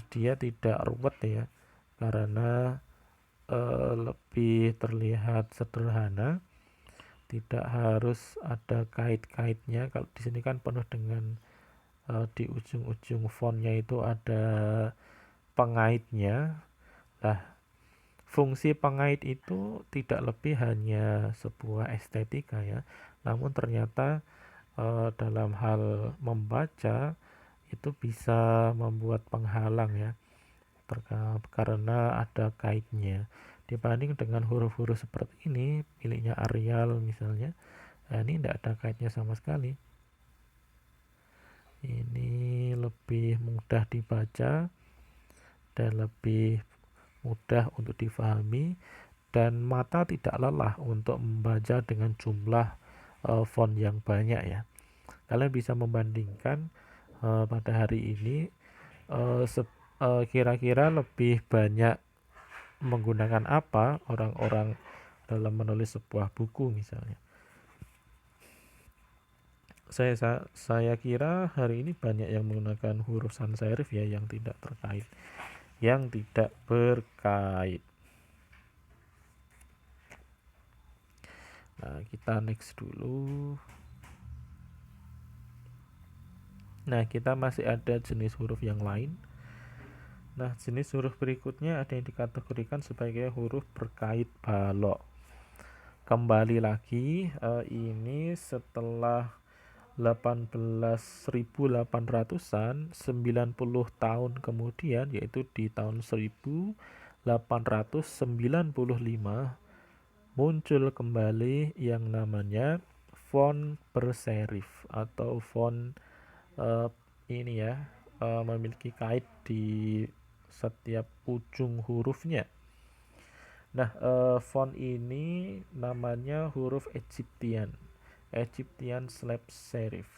dia tidak ruwet ya, karena lebih terlihat sederhana, tidak harus ada kait-kaitnya. Kalau di sini kan penuh dengan di ujung-ujung fontnya itu ada pengaitnya. Nah, fungsi pengait itu tidak lebih hanya sebuah estetika ya, namun ternyata dalam hal membaca itu bisa membuat penghalang ya, karena ada kaitnya. Dibanding dengan huruf-huruf seperti ini, miliknya Arial misalnya, nah ini tidak ada kaitnya sama sekali. Ini lebih mudah dibaca dan lebih mudah untuk difahami, dan mata tidak lelah untuk membaca dengan jumlah font yang banyak ya. Kalian bisa membandingkan pada hari ini kira-kira lebih banyak menggunakan apa orang-orang dalam menulis sebuah buku misalnya. Saya kira hari ini banyak yang menggunakan huruf sans serif ya, yang tidak terkait, yang tidak berkait. Nah, kita next dulu. Nah, kita masih ada jenis huruf yang lain. Nah, jenis huruf berikutnya ada yang dikategorikan sebagai huruf berkait balok. Kembali lagi, ini setelah 18.800-an, 90 tahun kemudian, yaitu di tahun 1895, muncul kembali yang namanya font berserif atau font ini ya, memiliki kait di setiap ujung hurufnya. Nah, font ini namanya huruf Egyptian slab serif.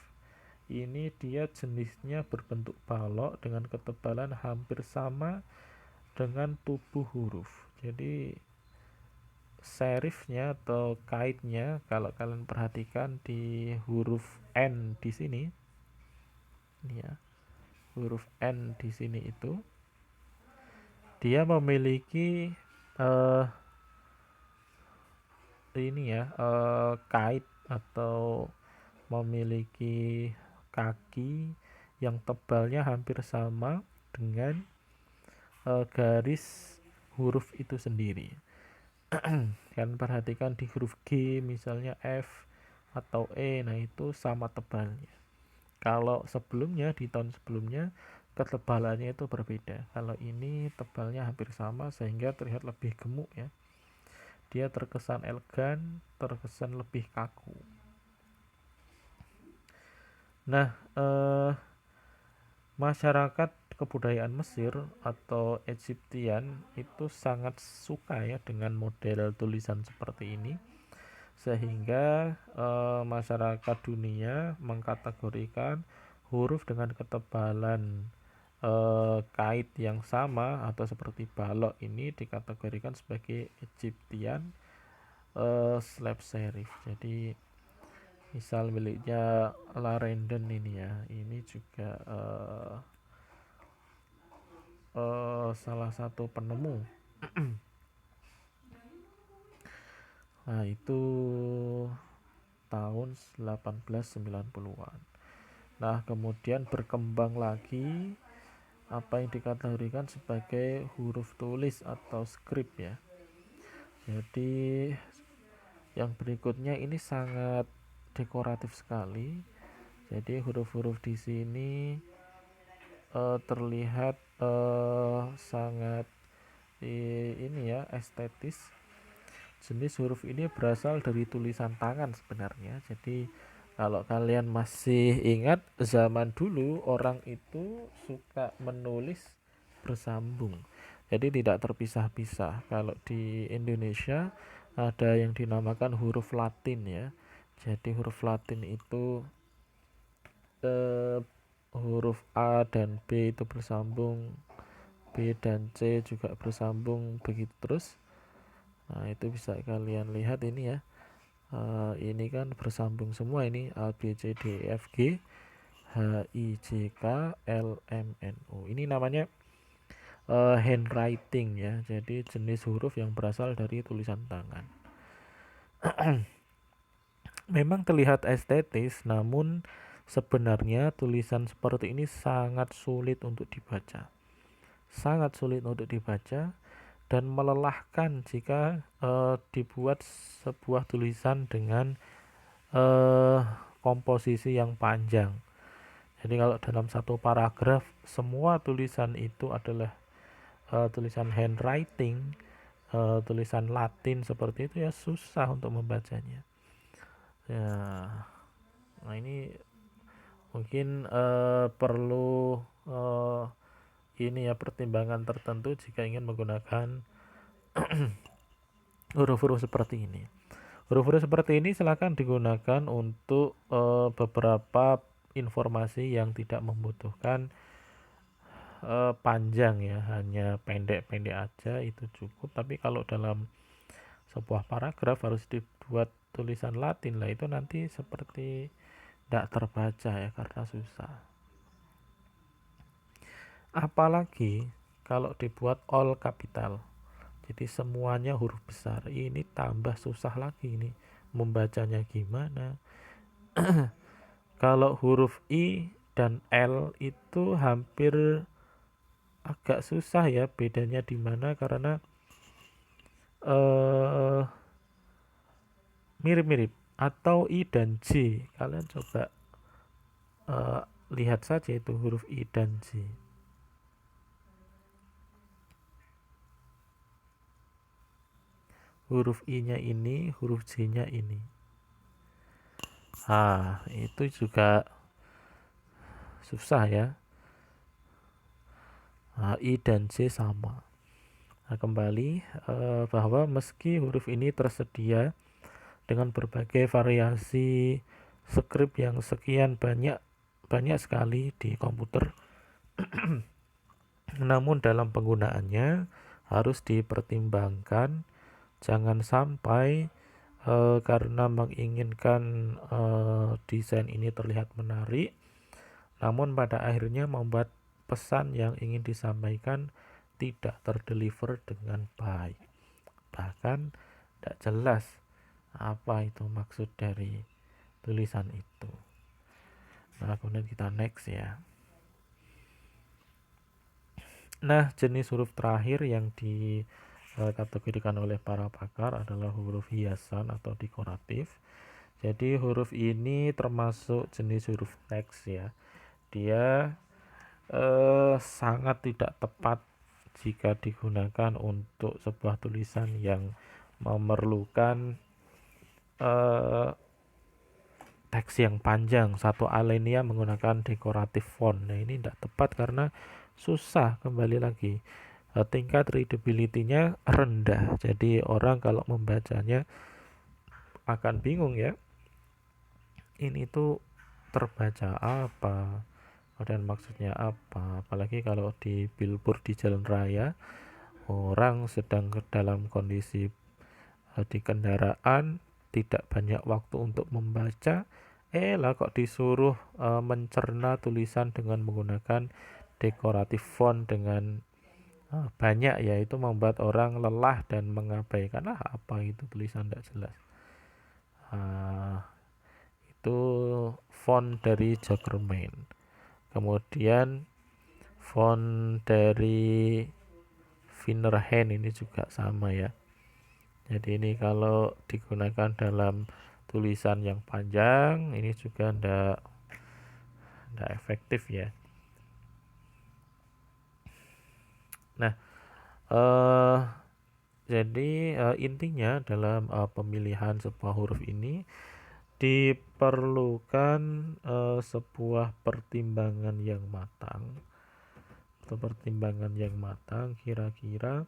Ini dia jenisnya berbentuk balok dengan ketebalan hampir sama dengan tubuh huruf. Jadi serifnya atau kaitnya, kalau kalian perhatikan di huruf N di sini, ini ya, huruf N di sini itu dia memiliki ini ya, kait atau memiliki kaki yang tebalnya hampir sama dengan garis huruf itu sendiri. Kan perhatikan di huruf G misalnya, F atau E, nah itu sama tebalnya. Kalau sebelumnya, di tahun sebelumnya, ketebalannya itu berbeda. Kalau ini tebalnya hampir sama sehingga terlihat lebih gemuk ya. Dia terkesan elegan, terkesan lebih kaku. Nah, masyarakat kebudayaan Mesir atau Egyptian itu sangat suka ya dengan model tulisan seperti ini, sehingga masyarakat dunia mengkategorikan huruf dengan ketebalan kait yang sama atau seperti balok ini dikategorikan sebagai Egyptian slab serif. Jadi misal miliknya Larendon ini ya, ini juga salah satu penemu. Nah, itu tahun 1890-an. Nah, kemudian berkembang lagi apa yang dikategorikan sebagai huruf tulis atau script ya. Jadi yang berikutnya ini sangat dekoratif sekali. Jadi huruf-huruf di sini terlihat sangat ini ya, estetis. Jenis huruf ini berasal dari tulisan tangan sebenarnya. Jadi kalau kalian masih ingat, zaman dulu orang itu suka menulis bersambung, jadi tidak terpisah-pisah. Kalau di Indonesia ada yang dinamakan huruf Latin ya. Jadi huruf Latin itu huruf A dan B itu bersambung, B dan C juga bersambung, begitu terus. Nah, itu bisa kalian lihat ini ya. Ini kan bersambung semua, ini A B C D E F G H I J K L M N O. Ini namanya handwriting ya. Jadi jenis huruf yang berasal dari tulisan tangan. Memang terlihat estetis, namun sebenarnya tulisan seperti ini sangat sulit untuk dibaca. Sangat sulit untuk dibaca dan melelahkan jika dibuat sebuah tulisan dengan komposisi yang panjang. Jadi kalau dalam satu paragraf semua tulisan itu adalah tulisan handwriting, tulisan Latin seperti itu ya susah untuk membacanya ya. Nah ini mungkin perlu ini ya pertimbangan tertentu jika ingin menggunakan huruf-huruf seperti ini. Huruf-huruf seperti ini silakan digunakan untuk beberapa informasi yang tidak membutuhkan panjang ya, hanya pendek-pendek aja itu cukup. Tapi kalau dalam sebuah paragraf harus dibuat tulisan Latin lah, itu nanti seperti tidak terbaca ya karena susah. Apalagi kalau dibuat all capital, jadi semuanya huruf besar, ini tambah susah lagi ini membacanya gimana. Kalau huruf I dan L itu hampir agak susah ya, bedanya di mana karena eh mirip-mirip. Atau I dan J, kalian coba eh, lihat saja itu huruf I dan J. Huruf I-nya ini, huruf J-nya ini. Itu juga susah ya. I dan J sama. Nah, kembali bahwa meski huruf ini tersedia dengan berbagai variasi skrip yang sekian banyak sekali di komputer, namun dalam penggunaannya harus dipertimbangkan jangan sampai karena menginginkan desain ini terlihat menarik, namun pada akhirnya membuat pesan yang ingin disampaikan tidak terdeliver dengan baik. Bahkan tidak jelas apa itu maksud dari tulisan itu. Nah, kemudian kita next ya. Nah, jenis huruf terakhir yang dikategorikan oleh para pakar adalah huruf hiasan atau dekoratif. Jadi huruf ini termasuk jenis huruf teks ya. Dia sangat tidak tepat jika digunakan untuk sebuah tulisan yang memerlukan teks yang panjang, satu alinea menggunakan dekoratif font. Nah ini tidak tepat karena susah, kembali lagi tingkat readability-nya rendah, jadi orang kalau membacanya akan bingung ya, ini tuh terbaca apa dan maksudnya apa. Apalagi kalau di billboard di jalan raya, orang sedang dalam kondisi di kendaraan, tidak banyak waktu untuk membaca, lah kok disuruh mencerna tulisan dengan menggunakan dekoratif font dengan banyak ya, itu membuat orang lelah dan mengabaikan apa itu tulisan tidak jelas. Itu font dari Jockerman. Kemudian font dari Finnerhand ini juga sama ya. Jadi ini kalau digunakan dalam tulisan yang panjang ini juga ndak efektif ya. Nah, jadi intinya dalam pemilihan sebuah huruf ini diperlukan sebuah pertimbangan yang matang. Kira-kira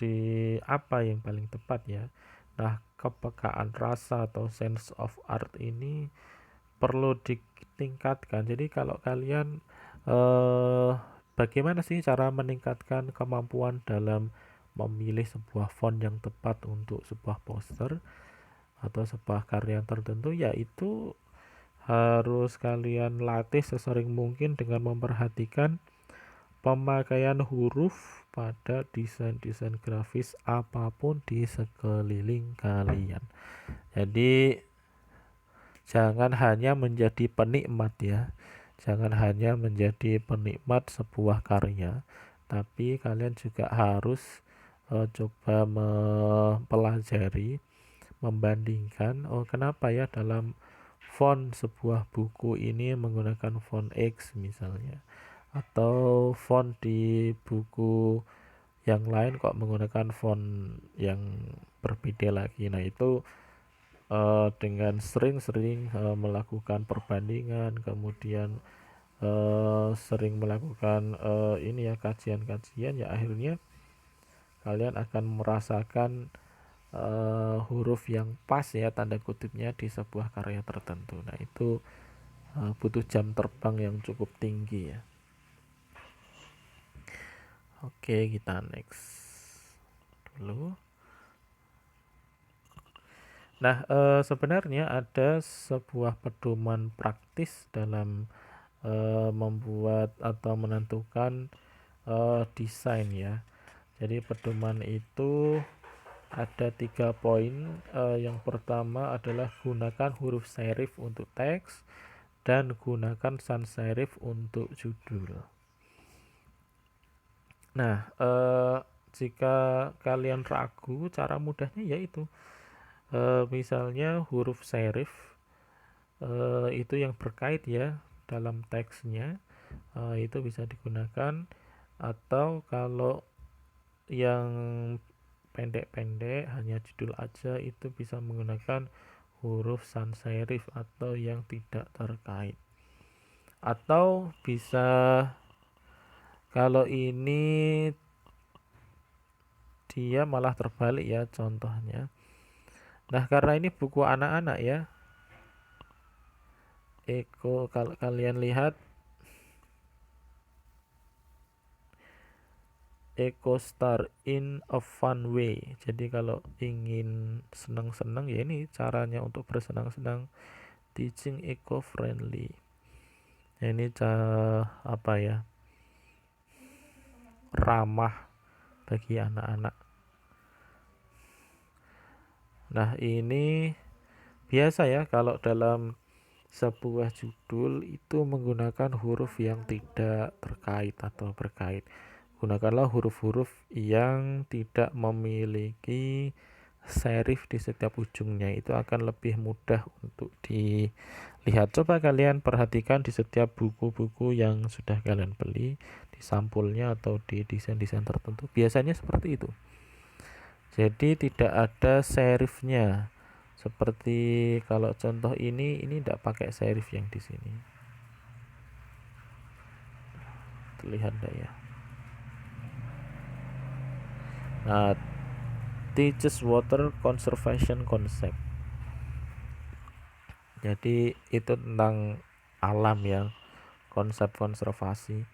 di apa yang paling tepat ya. Nah, kepekaan rasa atau sense of art ini perlu ditingkatkan. Jadi kalau kalian bagaimana sih cara meningkatkan kemampuan dalam memilih sebuah font yang tepat untuk sebuah poster atau sebuah karya tertentu, yaitu harus kalian latih sesering mungkin dengan memperhatikan pemakaian huruf pada desain-desain grafis apapun di sekeliling kalian. Jadi jangan hanya menjadi penikmat ya. Jangan hanya menjadi penikmat sebuah karya, tapi kalian juga harus coba mempelajari, membandingkan, kenapa ya dalam font sebuah buku ini menggunakan font X misalnya, atau font di buku yang lain kok menggunakan font yang berbeda lagi. Nah, itu dengan sering-sering melakukan perbandingan, kemudian sering melakukan ini ya, kajian-kajian, ya akhirnya kalian akan merasakan huruf yang pas ya, tanda kutipnya, di sebuah karya tertentu. Nah, itu butuh jam terbang yang cukup tinggi ya. Oke, kita next dulu. Nah, sebenarnya ada sebuah pedoman praktis dalam membuat atau menentukan desain ya. Jadi pedoman itu ada 3 poin. Yang pertama adalah gunakan huruf serif untuk teks dan gunakan sans serif untuk judul. Nah, jika kalian ragu, cara mudahnya yaitu misalnya huruf serif itu yang berkait ya dalam teksnya, itu bisa digunakan. Atau kalau yang pendek-pendek hanya judul aja, itu bisa menggunakan huruf sans serif atau yang tidak terkait. Atau bisa, kalau ini dia malah terbalik ya contohnya. Nah, karena ini buku anak-anak ya, kalau kalian lihat, Eco Star in a Fun Way. Jadi kalau ingin senang-senang ya ini caranya untuk bersenang-senang, teaching eco friendly. Ini apa ya, ramah bagi anak-anak. Nah, ini biasa ya kalau dalam sebuah judul itu menggunakan huruf yang tidak terkait atau berkait. Gunakanlah huruf-huruf yang tidak memiliki serif di setiap ujungnya, itu akan lebih mudah untuk dilihat. Coba kalian perhatikan di setiap buku-buku yang sudah kalian beli, di sampulnya atau di desain-desain tertentu, biasanya seperti itu. Jadi tidak ada serifnya. Seperti kalau contoh ini tidak pakai serif yang di sini. Terlihat enggak ya? Nah, teaches water conservation concept. Jadi itu tentang alam ya, konsep konservasi.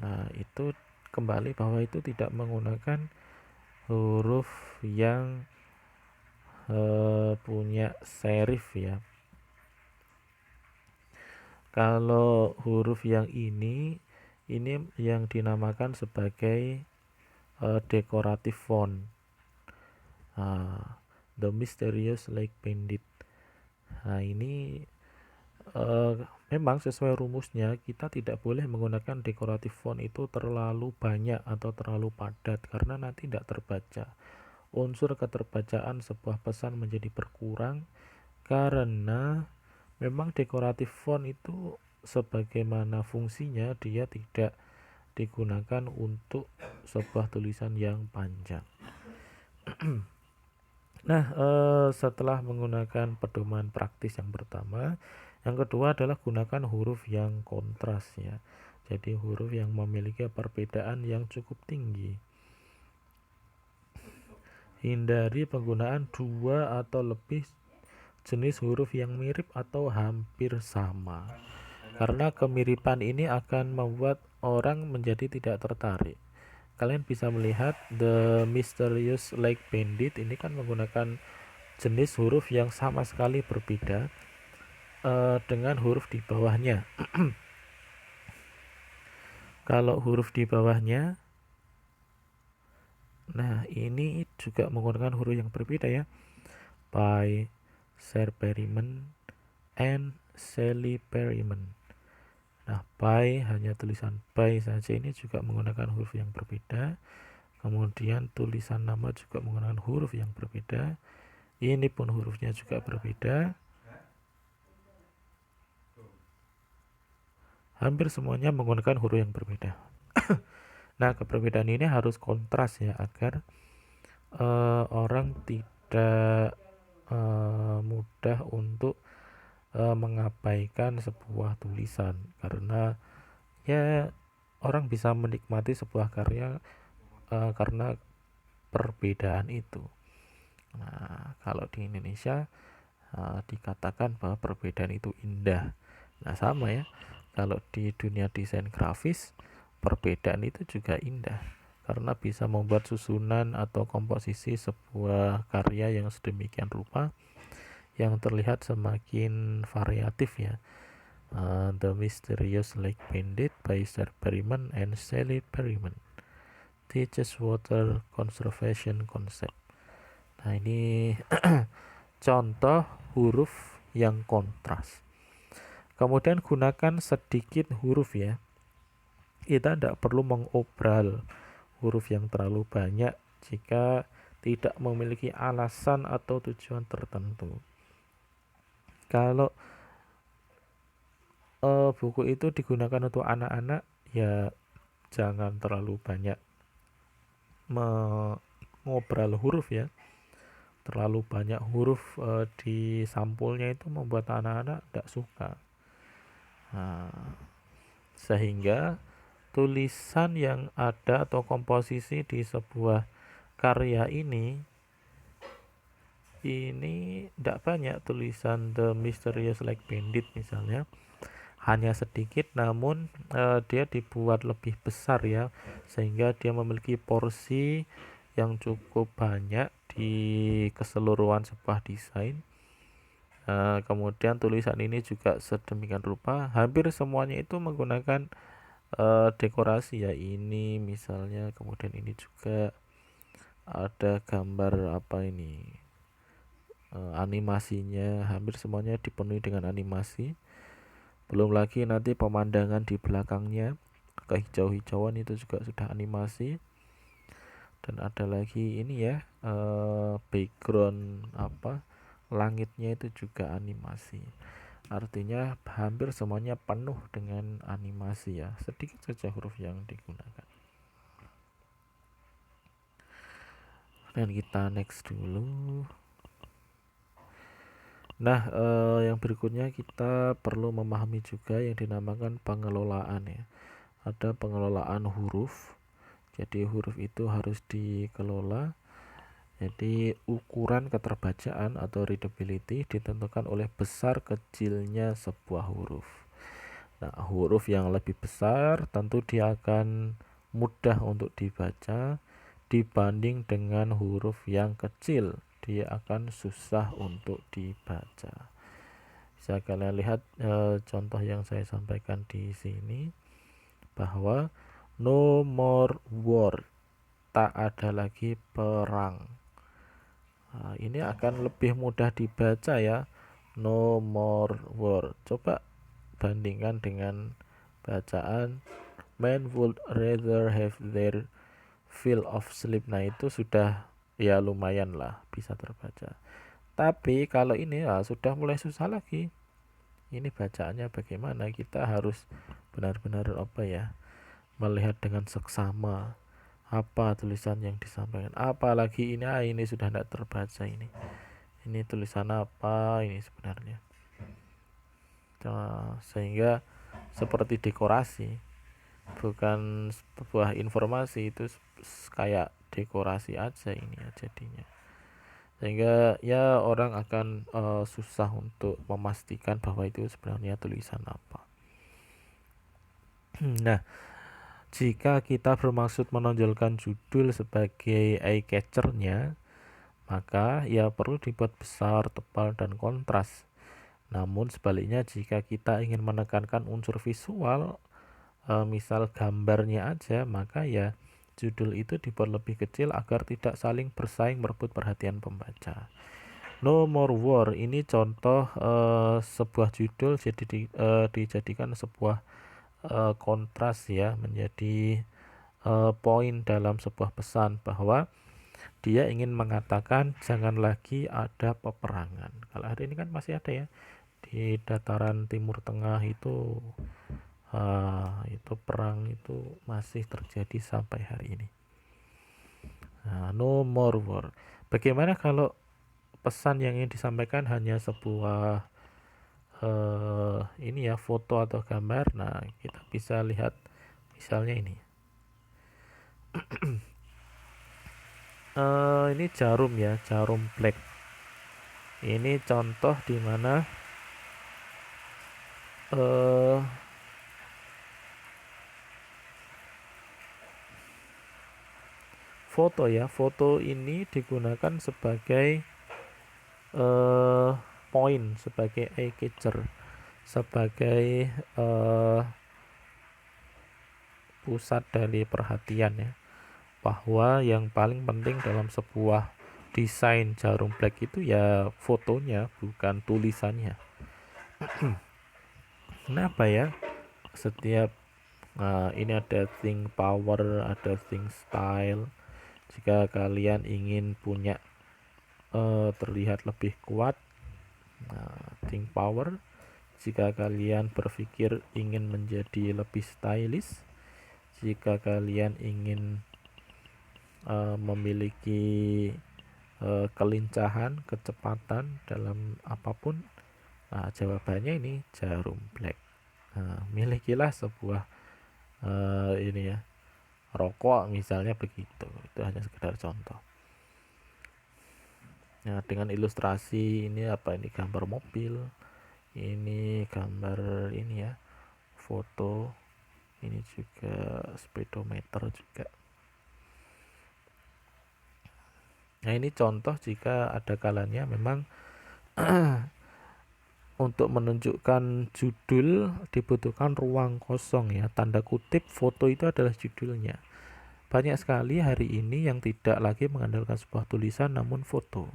Nah, itu kembali bahwa itu tidak menggunakan huruf yang punya serif ya. Kalau huruf yang ini yang dinamakan sebagai decorative font. The Mysterious Lake Bandit. Nah, ini memang sesuai rumusnya kita tidak boleh menggunakan decorative font itu terlalu banyak atau terlalu padat, karena nanti tidak terbaca. Unsur keterbacaan sebuah pesan menjadi berkurang karena memang decorative font itu sebagaimana fungsinya dia tidak digunakan untuk sebuah tulisan yang panjang. Nah, setelah menggunakan pedoman praktis yang pertama, yang kedua adalah gunakan huruf yang kontras ya. Jadi huruf yang memiliki perbedaan yang cukup tinggi. Hindari penggunaan 2 atau lebih jenis huruf yang mirip atau hampir sama, karena kemiripan ini akan membuat orang menjadi tidak tertarik. Kalian bisa melihat The Mysterious Lake Bandit ini kan menggunakan jenis huruf yang sama sekali berbeda dengan huruf di bawahnya. Kalau huruf di bawahnya, nah ini juga menggunakan huruf yang berbeda ya. By Sir Perryman and Sally Perryman. Nah, by hanya tulisan by saja, ini juga menggunakan huruf yang berbeda. Kemudian tulisan nama juga menggunakan huruf yang berbeda. Ini pun hurufnya juga berbeda. Hampir semuanya menggunakan huruf yang berbeda. Nah, keberbedaan ini harus kontras ya, agar orang tidak mudah untuk mengabaikan sebuah tulisan, karena ya orang bisa menikmati sebuah karya karena perbedaan itu. Nah, kalau di Indonesia dikatakan bahwa perbedaan itu indah. Nah, sama ya. Kalau di dunia desain grafis, perbedaan itu juga indah karena bisa membuat susunan atau komposisi sebuah karya yang sedemikian rupa yang terlihat semakin variatif ya. The Mysterious Lake Bandit by Sir Berryman and Sally Berryman teaches water conservation concept. Nah, ini contoh huruf yang kontras. Kemudian gunakan sedikit huruf ya. Kita tidak perlu mengobral huruf yang terlalu banyak jika tidak memiliki alasan atau tujuan tertentu. Kalau buku itu digunakan untuk anak-anak, ya jangan terlalu banyak mengobral huruf ya. Terlalu banyak huruf di sampulnya itu membuat anak-anak tidak suka. Nah, sehingga tulisan yang ada atau komposisi di sebuah karya ini tidak banyak. Tulisan The Mysterious Lake Bandit misalnya hanya sedikit, namun dia dibuat lebih besar ya, sehingga dia memiliki porsi yang cukup banyak di keseluruhan sebuah desain. Kemudian tulisan ini juga sedemikian rupa, hampir semuanya itu menggunakan dekorasi ya. Ini misalnya, kemudian ini juga ada gambar apa ini, animasinya, hampir semuanya dipenuhi dengan animasi. Belum lagi nanti pemandangan di belakangnya, kehijau-hijauan itu juga sudah animasi. Dan ada lagi ini ya, background apa, langitnya itu juga animasi. Artinya hampir semuanya penuh dengan animasi ya. Sedikit saja huruf yang digunakan. Dan kita next dulu. Nah, yang berikutnya kita perlu memahami juga yang dinamakan pengelolaan ya. Ada pengelolaan huruf. Jadi huruf itu harus dikelola. Jadi ukuran keterbacaan atau readability ditentukan oleh besar kecilnya sebuah huruf. Nah, huruf yang lebih besar tentu dia akan mudah untuk dibaca dibanding dengan huruf yang kecil. Dia akan susah untuk dibaca. Bisa kalian lihat contoh yang saya sampaikan di sini, bahwa no more war, tak ada lagi perang. Nah, ini akan lebih mudah dibaca ya, no more war. Coba bandingkan dengan bacaan men would rather have their fill of sleep. Nah, itu sudah ya lumayan lah bisa terbaca. Tapi kalau ini ya sudah mulai susah lagi. Ini bacaannya bagaimana? Kita harus benar-benar apa ya, melihat dengan seksama apa tulisan yang disampaikan. Apalagi ini sudah tidak terbaca ini. Ini tulisan apa ini sebenarnya? Sehingga seperti dekorasi, bukan sebuah informasi, itu kayak dekorasi aja ini ya jadinya. Sehingga ya orang akan susah untuk memastikan bahwa itu sebenarnya tulisan apa. Nah, jika kita bermaksud menonjolkan judul sebagai eye catcher-nya, maka ya perlu dibuat besar, tebal, dan kontras. Namun sebaliknya, jika kita ingin menekankan unsur visual, misal gambarnya aja, maka ya judul itu dibuat lebih kecil agar tidak saling bersaing merebut perhatian pembaca. No More War ini contoh sebuah judul jadi dijadikan sebuah kontras ya, menjadi poin dalam sebuah pesan bahwa dia ingin mengatakan jangan lagi ada peperangan. Kalau hari ini kan masih ada ya, di dataran Timur Tengah itu Itu perang itu masih terjadi sampai hari ini. No more war. Bagaimana kalau pesan yang ingin disampaikan hanya sebuah ini ya, foto atau gambar? Nah, kita bisa lihat misalnya ini. Ini jarum ya, jarum black. Ini contoh di mana foto ya, foto ini digunakan sebagai poin, sebagai eye catcher, sebagai pusat dari perhatian ya, bahwa yang paling penting dalam sebuah desain jarum black itu ya fotonya, bukan tulisannya. Kenapa ya? Setiap ini ada think power, ada think style. Jika kalian ingin punya terlihat lebih kuat, think power. Jika kalian berpikir ingin menjadi lebih stylish, jika kalian ingin memiliki kelincahan, kecepatan dalam apapun, jawabannya ini jarum black. Milikilah sebuah ini ya, rokok misalnya begitu. Itu hanya sekedar contoh. Nah, dengan ilustrasi ini apa, ini gambar mobil, ini gambar ini ya, foto, ini juga speedometer juga. Nah, ini contoh jika ada kalanya memang untuk menunjukkan judul dibutuhkan ruang kosong ya, tanda kutip foto itu adalah judulnya. Banyak sekali hari ini yang tidak lagi mengandalkan sebuah tulisan namun foto.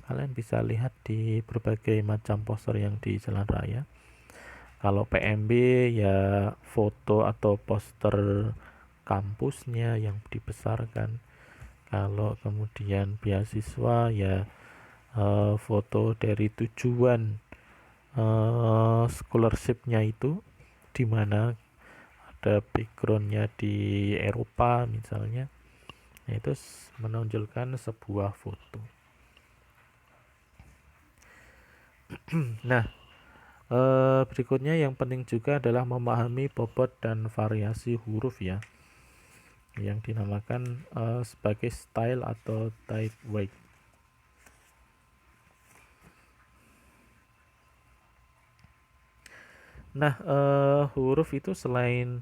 Kalian bisa lihat di berbagai macam poster yang di jalan raya. Kalau PMB ya foto atau poster kampusnya yang dibesarkan. Kalau kemudian beasiswa ya foto dari tujuan scholarship-nya itu, di mana ada background-nya di Eropa misalnya. Nah, itu menonjolkan sebuah foto. Nah, berikutnya yang penting juga adalah memahami bobot dan variasi huruf ya, yang dinamakan sebagai style atau type weight. Nah, huruf itu selain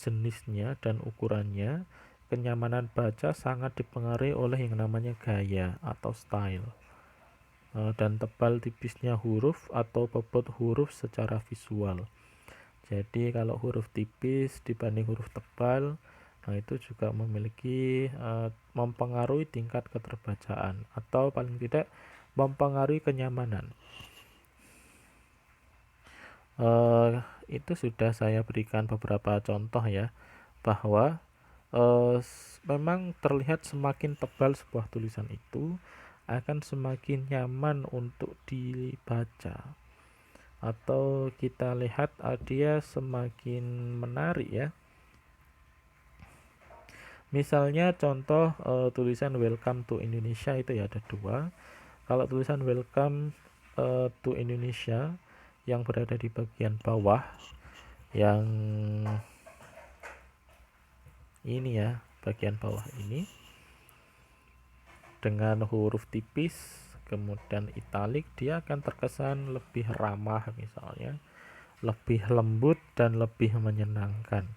jenisnya dan ukurannya, kenyamanan baca sangat dipengaruhi oleh yang namanya gaya atau style. Dan tebal tipisnya huruf atau bobot huruf secara visual. Jadi kalau huruf tipis dibanding huruf tebal, nah itu juga memiliki mempengaruhi tingkat keterbacaan atau paling tidak mempengaruhi kenyamanan. Itu sudah saya berikan beberapa contoh ya, bahwa memang terlihat semakin tebal sebuah tulisan itu akan semakin nyaman untuk dibaca, atau kita lihat dia semakin menarik ya. Misalnya contoh tulisan welcome to Indonesia itu ya ada dua. Kalau tulisan welcome to Indonesia yang berada di bagian bawah, yang ini ya, bagian bawah ini dengan huruf tipis kemudian italik, dia akan terkesan lebih ramah misalnya, lebih lembut dan lebih menyenangkan.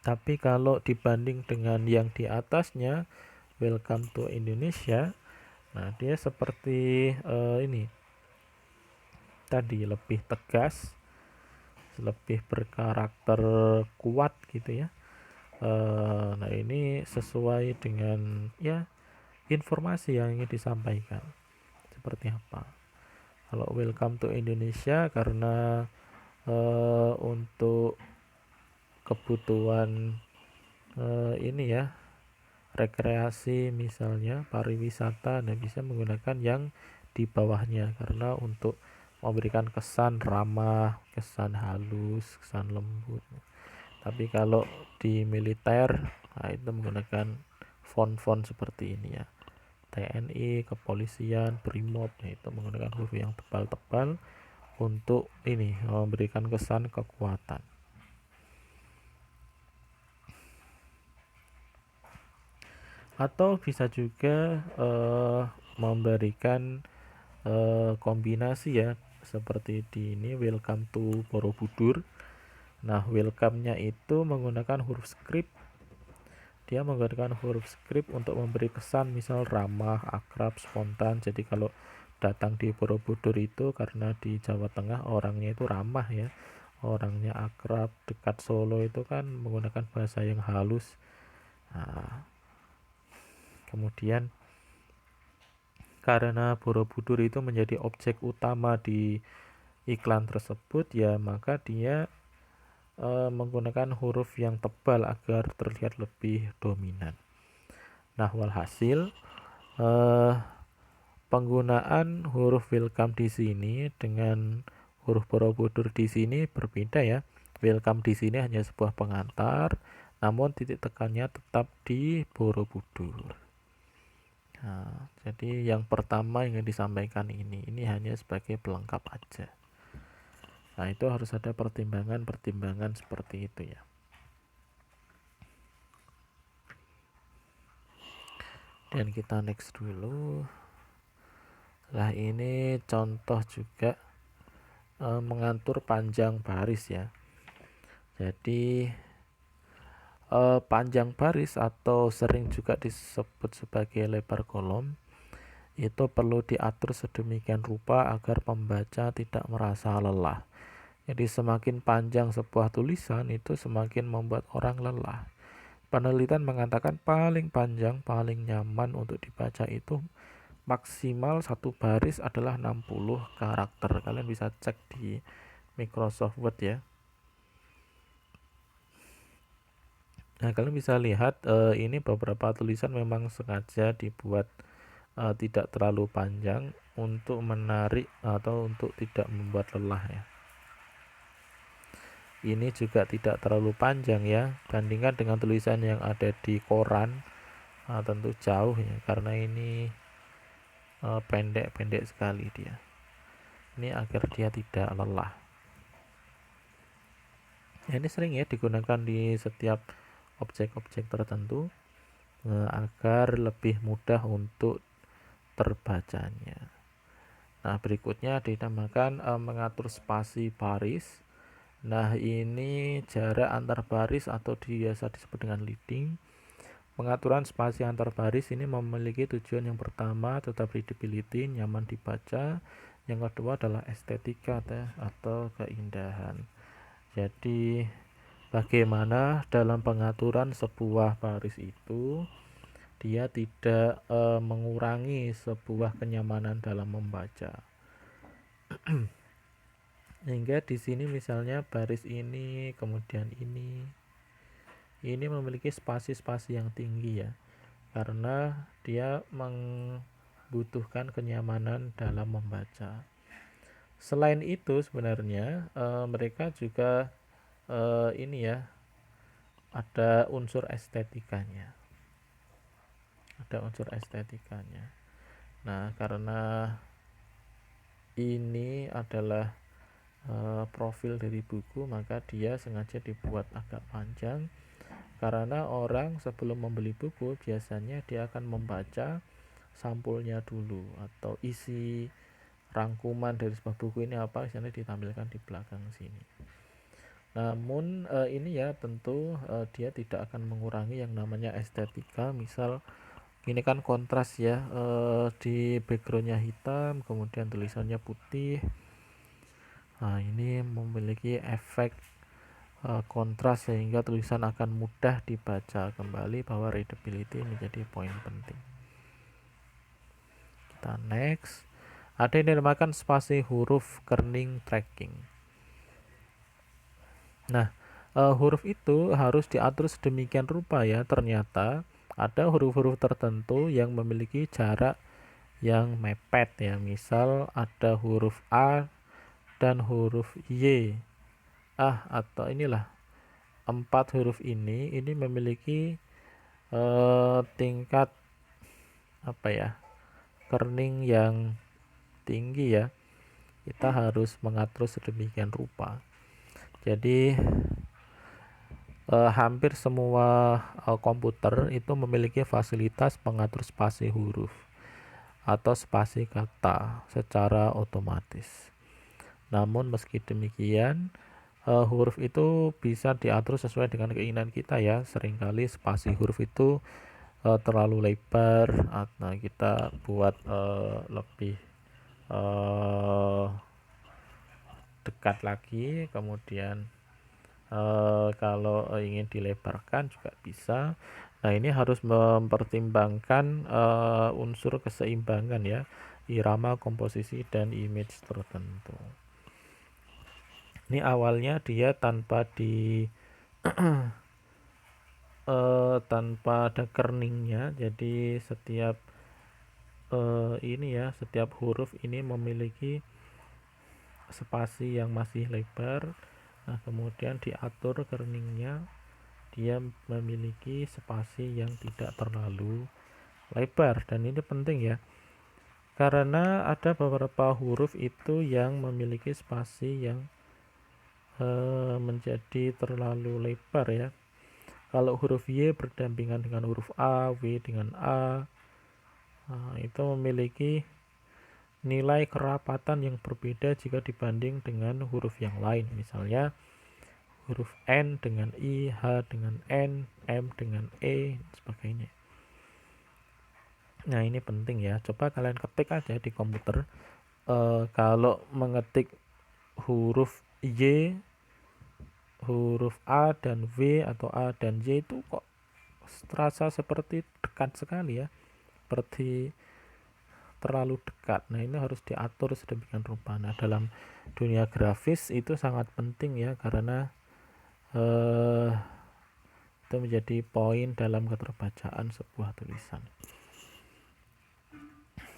Tapi kalau dibanding dengan yang di atasnya, welcome to Indonesia, nah dia seperti ini tadi, lebih tegas, lebih berkarakter kuat gitu ya. Nah ini sesuai dengan ya informasi yang ingin disampaikan seperti apa. Kalau welcome to Indonesia karena untuk kebutuhan ini ya, rekreasi misalnya pariwisata, nah bisa menggunakan yang di bawahnya, karena untuk memberikan kesan ramah, kesan halus, kesan lembut. Tapi kalau di militer, nah itu menggunakan font-font seperti ini ya. TNI, kepolisian, Brimob, nah itu menggunakan huruf yang tebal-tebal untuk ini memberikan kesan kekuatan. Atau bisa juga memberikan kombinasi ya, seperti di ini welcome to Borobudur. Nah, welcome-nya itu menggunakan huruf script. Dia menggunakan huruf script untuk memberi kesan misal ramah, akrab, spontan. Jadi kalau datang di Borobudur itu karena di Jawa Tengah orangnya itu ramah ya, orangnya akrab. Dekat Solo itu kan menggunakan bahasa yang halus. Nah, kemudian karena Borobudur itu menjadi objek utama di iklan tersebut ya, maka dia menggunakan huruf yang tebal agar terlihat lebih dominan. Nah, walhasil penggunaan huruf welcome di sini dengan huruf Borobudur di sini berbeda ya. Welcome di sini hanya sebuah pengantar, namun titik tekannya tetap di Borobudur. Nah, jadi yang pertama yang disampaikan ini hanya sebagai pelengkap aja. Nah, itu harus ada pertimbangan-pertimbangan seperti itu ya. Dan kita next dulu. Nah, ini contoh juga mengatur panjang baris ya. Jadi panjang baris atau sering juga disebut sebagai lebar kolom itu perlu diatur sedemikian rupa agar pembaca tidak merasa lelah. Jadi semakin panjang sebuah tulisan itu semakin membuat orang lelah. Penelitian mengatakan paling panjang, paling nyaman untuk dibaca itu maksimal satu baris adalah 60 karakter. Kalian bisa cek di Microsoft Word ya. Nah, kalian bisa lihat ini beberapa tulisan memang sengaja dibuat tidak terlalu panjang untuk menarik atau untuk tidak membuat lelah ya. Ini juga tidak terlalu panjang ya, bandingkan dengan tulisan yang ada di koran tentu jauh ya, karena ini pendek-pendek sekali dia. Ini agar dia tidak lelah. Ya, ini sering ya digunakan di setiap objek-objek tertentu agar lebih mudah untuk terbacanya. Nah, berikutnya dinamakan mengatur spasi baris. Nah, ini jarak antar baris atau biasa disebut dengan leading. Pengaturan spasi antar baris ini memiliki tujuan yang pertama tetap readability, nyaman dibaca. Yang kedua adalah estetika atau keindahan. Jadi bagaimana dalam pengaturan sebuah baris itu dia tidak mengurangi sebuah kenyamanan dalam membaca. Sehingga di sini misalnya baris ini kemudian ini memiliki spasi-spasi yang tinggi ya, karena dia membutuhkan kenyamanan dalam membaca. Selain itu sebenarnya mereka juga ini ya, ada unsur estetikanya. Nah, karena ini adalah profil dari buku, maka dia sengaja dibuat agak panjang karena orang sebelum membeli buku biasanya dia akan membaca sampulnya dulu atau isi rangkuman dari sebuah buku ini apa, misalnya ditampilkan di belakang sini. Namun ini ya tentu dia tidak akan mengurangi yang namanya estetika. Misal ini kan kontras ya, di backgroundnya hitam kemudian tulisannya putih. Nah, ini memiliki efek kontras sehingga tulisan akan mudah dibaca kembali, bahwa readability menjadi poin penting. Kita next. Ada yang dinamakan spasi huruf kerning tracking. Nah, huruf itu harus diatur sedemikian rupa ya. Ternyata ada huruf-huruf tertentu yang memiliki jarak yang mepet ya. Misal ada huruf A dan huruf Y. Atau inilah 4 huruf ini memiliki tingkat kerning yang tinggi ya. Kita harus mengatur sedemikian rupa. Jadi hampir semua komputer itu memiliki fasilitas pengatur spasi huruf atau spasi kata secara otomatis. Namun meski demikian, huruf itu bisa diatur sesuai dengan keinginan kita ya. Seringkali spasi huruf itu terlalu lebar, nah kita buat lebih dekat lagi. Kemudian kalau ingin dilebarkan juga bisa. Nah, ini harus mempertimbangkan unsur keseimbangan ya, irama, komposisi, dan image tertentu. Ini awalnya dia tanpa tanpa ada kerningnya, jadi setiap setiap huruf ini memiliki spasi yang masih lebar. Nah, kemudian diatur kerningnya, dia memiliki spasi yang tidak terlalu lebar. Dan ini penting ya, karena ada beberapa huruf itu yang memiliki spasi yang menjadi terlalu lebar ya. Kalau huruf Y berdampingan dengan huruf A, W dengan A, itu memiliki nilai kerapatan yang berbeda jika dibanding dengan huruf yang lain. Misalnya huruf N dengan I, H dengan N, M dengan E, sebagainya. Nah, ini penting ya. Coba kalian ketik aja di komputer. Kalau mengetik huruf Y, huruf A dan W atau A dan Y itu kok terasa seperti dekat sekali ya. Seperti terlalu dekat. Nah, ini harus diatur sedemikian rupa. Nah, dalam dunia grafis itu sangat penting ya, karena itu menjadi poin dalam keterbacaan sebuah tulisan.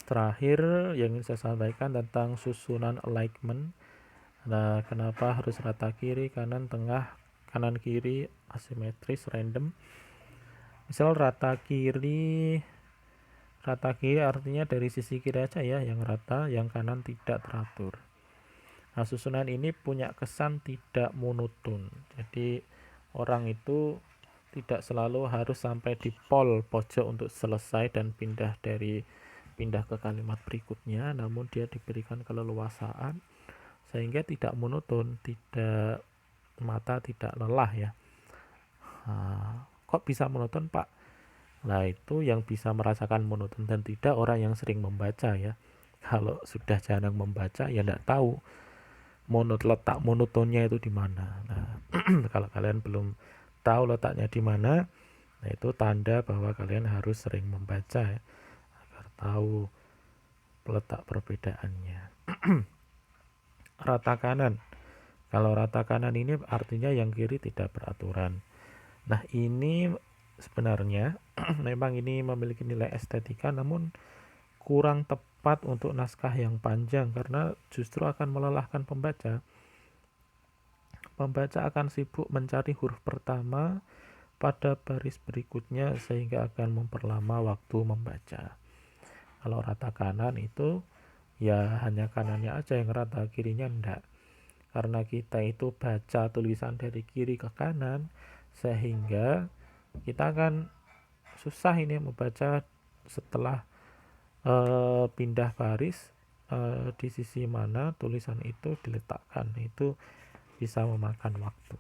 Terakhir yang ingin saya sampaikan tentang susunan alignment. Nah, kenapa harus rata kiri, kanan, tengah, kanan kiri, asimetris, random. Misal rata kiri artinya dari sisi kiri aja ya yang rata, yang kanan tidak teratur. Nah, susunan ini punya kesan tidak monoton. Jadi orang itu tidak selalu harus sampai di pol pojok untuk selesai dan pindah ke kalimat berikutnya, namun dia diberikan keleluasaan sehingga tidak monoton, mata tidak lelah ya. Kok bisa monoton, Pak? Nah, itu yang bisa merasakan monoton dan tidak orang yang sering membaca ya. Kalau sudah jarang membaca ya tidak tahu letak monotonnya itu di mana. Nah, kalau kalian belum tahu letaknya di mana, nah itu tanda bahwa kalian harus sering membaca ya, agar tahu letak perbedaannya. Rata kanan. Kalau rata kanan ini artinya yang kiri tidak beraturan. Nah, ini sebenarnya memang ini memiliki nilai estetika, namun kurang tepat untuk naskah yang panjang karena justru akan melelahkan pembaca. Pembaca akan sibuk mencari huruf pertama pada baris berikutnya sehingga akan memperlama waktu membaca. Kalau rata kanan itu ya hanya kanannya aja yang rata, kirinya enggak. Karena kita itu baca tulisan dari kiri ke kanan, sehingga kita akan susah ini membaca setelah pindah baris di sisi mana tulisan itu diletakkan. Itu bisa memakan waktu.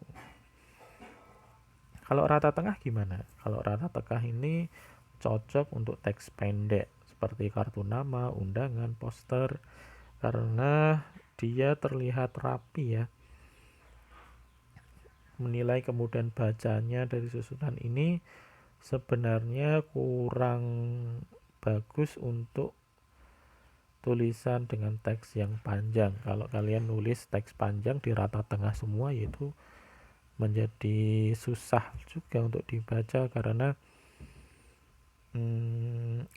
Kalau rata tengah gimana? Kalau rata tengah ini cocok untuk teks pendek seperti kartu nama, undangan, poster, karena dia terlihat rapi ya. Menilai kemudian bacanya dari susunan ini sebenarnya kurang bagus untuk tulisan dengan teks yang panjang. Kalau kalian nulis teks panjang di rata tengah semua, yaitu menjadi susah juga untuk dibaca karena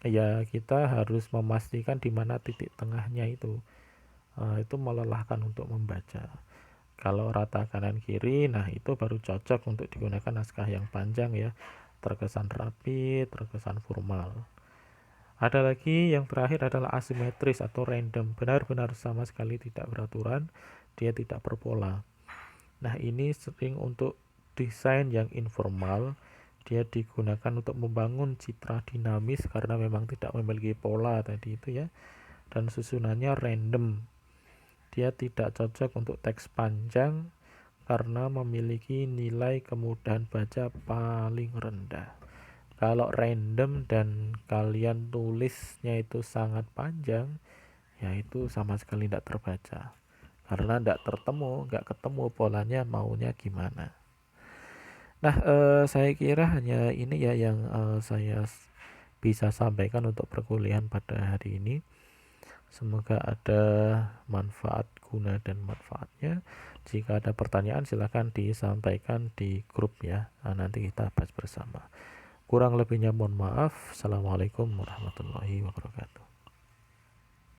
ya kita harus memastikan di mana titik tengahnya itu. itu melelahkan untuk membaca. Kalau rata kanan kiri, nah itu baru cocok untuk digunakan naskah yang panjang ya, terkesan rapi, terkesan formal. Ada lagi yang terakhir adalah asimetris atau random, benar-benar sama sekali tidak beraturan, dia tidak berpola. Nah ini sering untuk desain yang informal, dia digunakan untuk membangun citra dinamis karena memang tidak memiliki pola tadi itu ya, dan susunannya random. Dia tidak cocok untuk teks panjang karena memiliki nilai kemudahan baca paling rendah. Kalau random dan kalian tulisnya itu sangat panjang, ya itu sama sekali tidak terbaca. Karena nggak ketemu polanya maunya gimana. Nah, saya kira hanya ini ya yang saya bisa sampaikan untuk perkuliahan pada hari ini. Semoga ada manfaat guna dan manfaatnya. Jika ada pertanyaan silahkan disampaikan di grup ya. Nah, nanti kita bahas bersama. Kurang lebihnya mohon maaf. Assalamualaikum warahmatullahi wabarakatuh.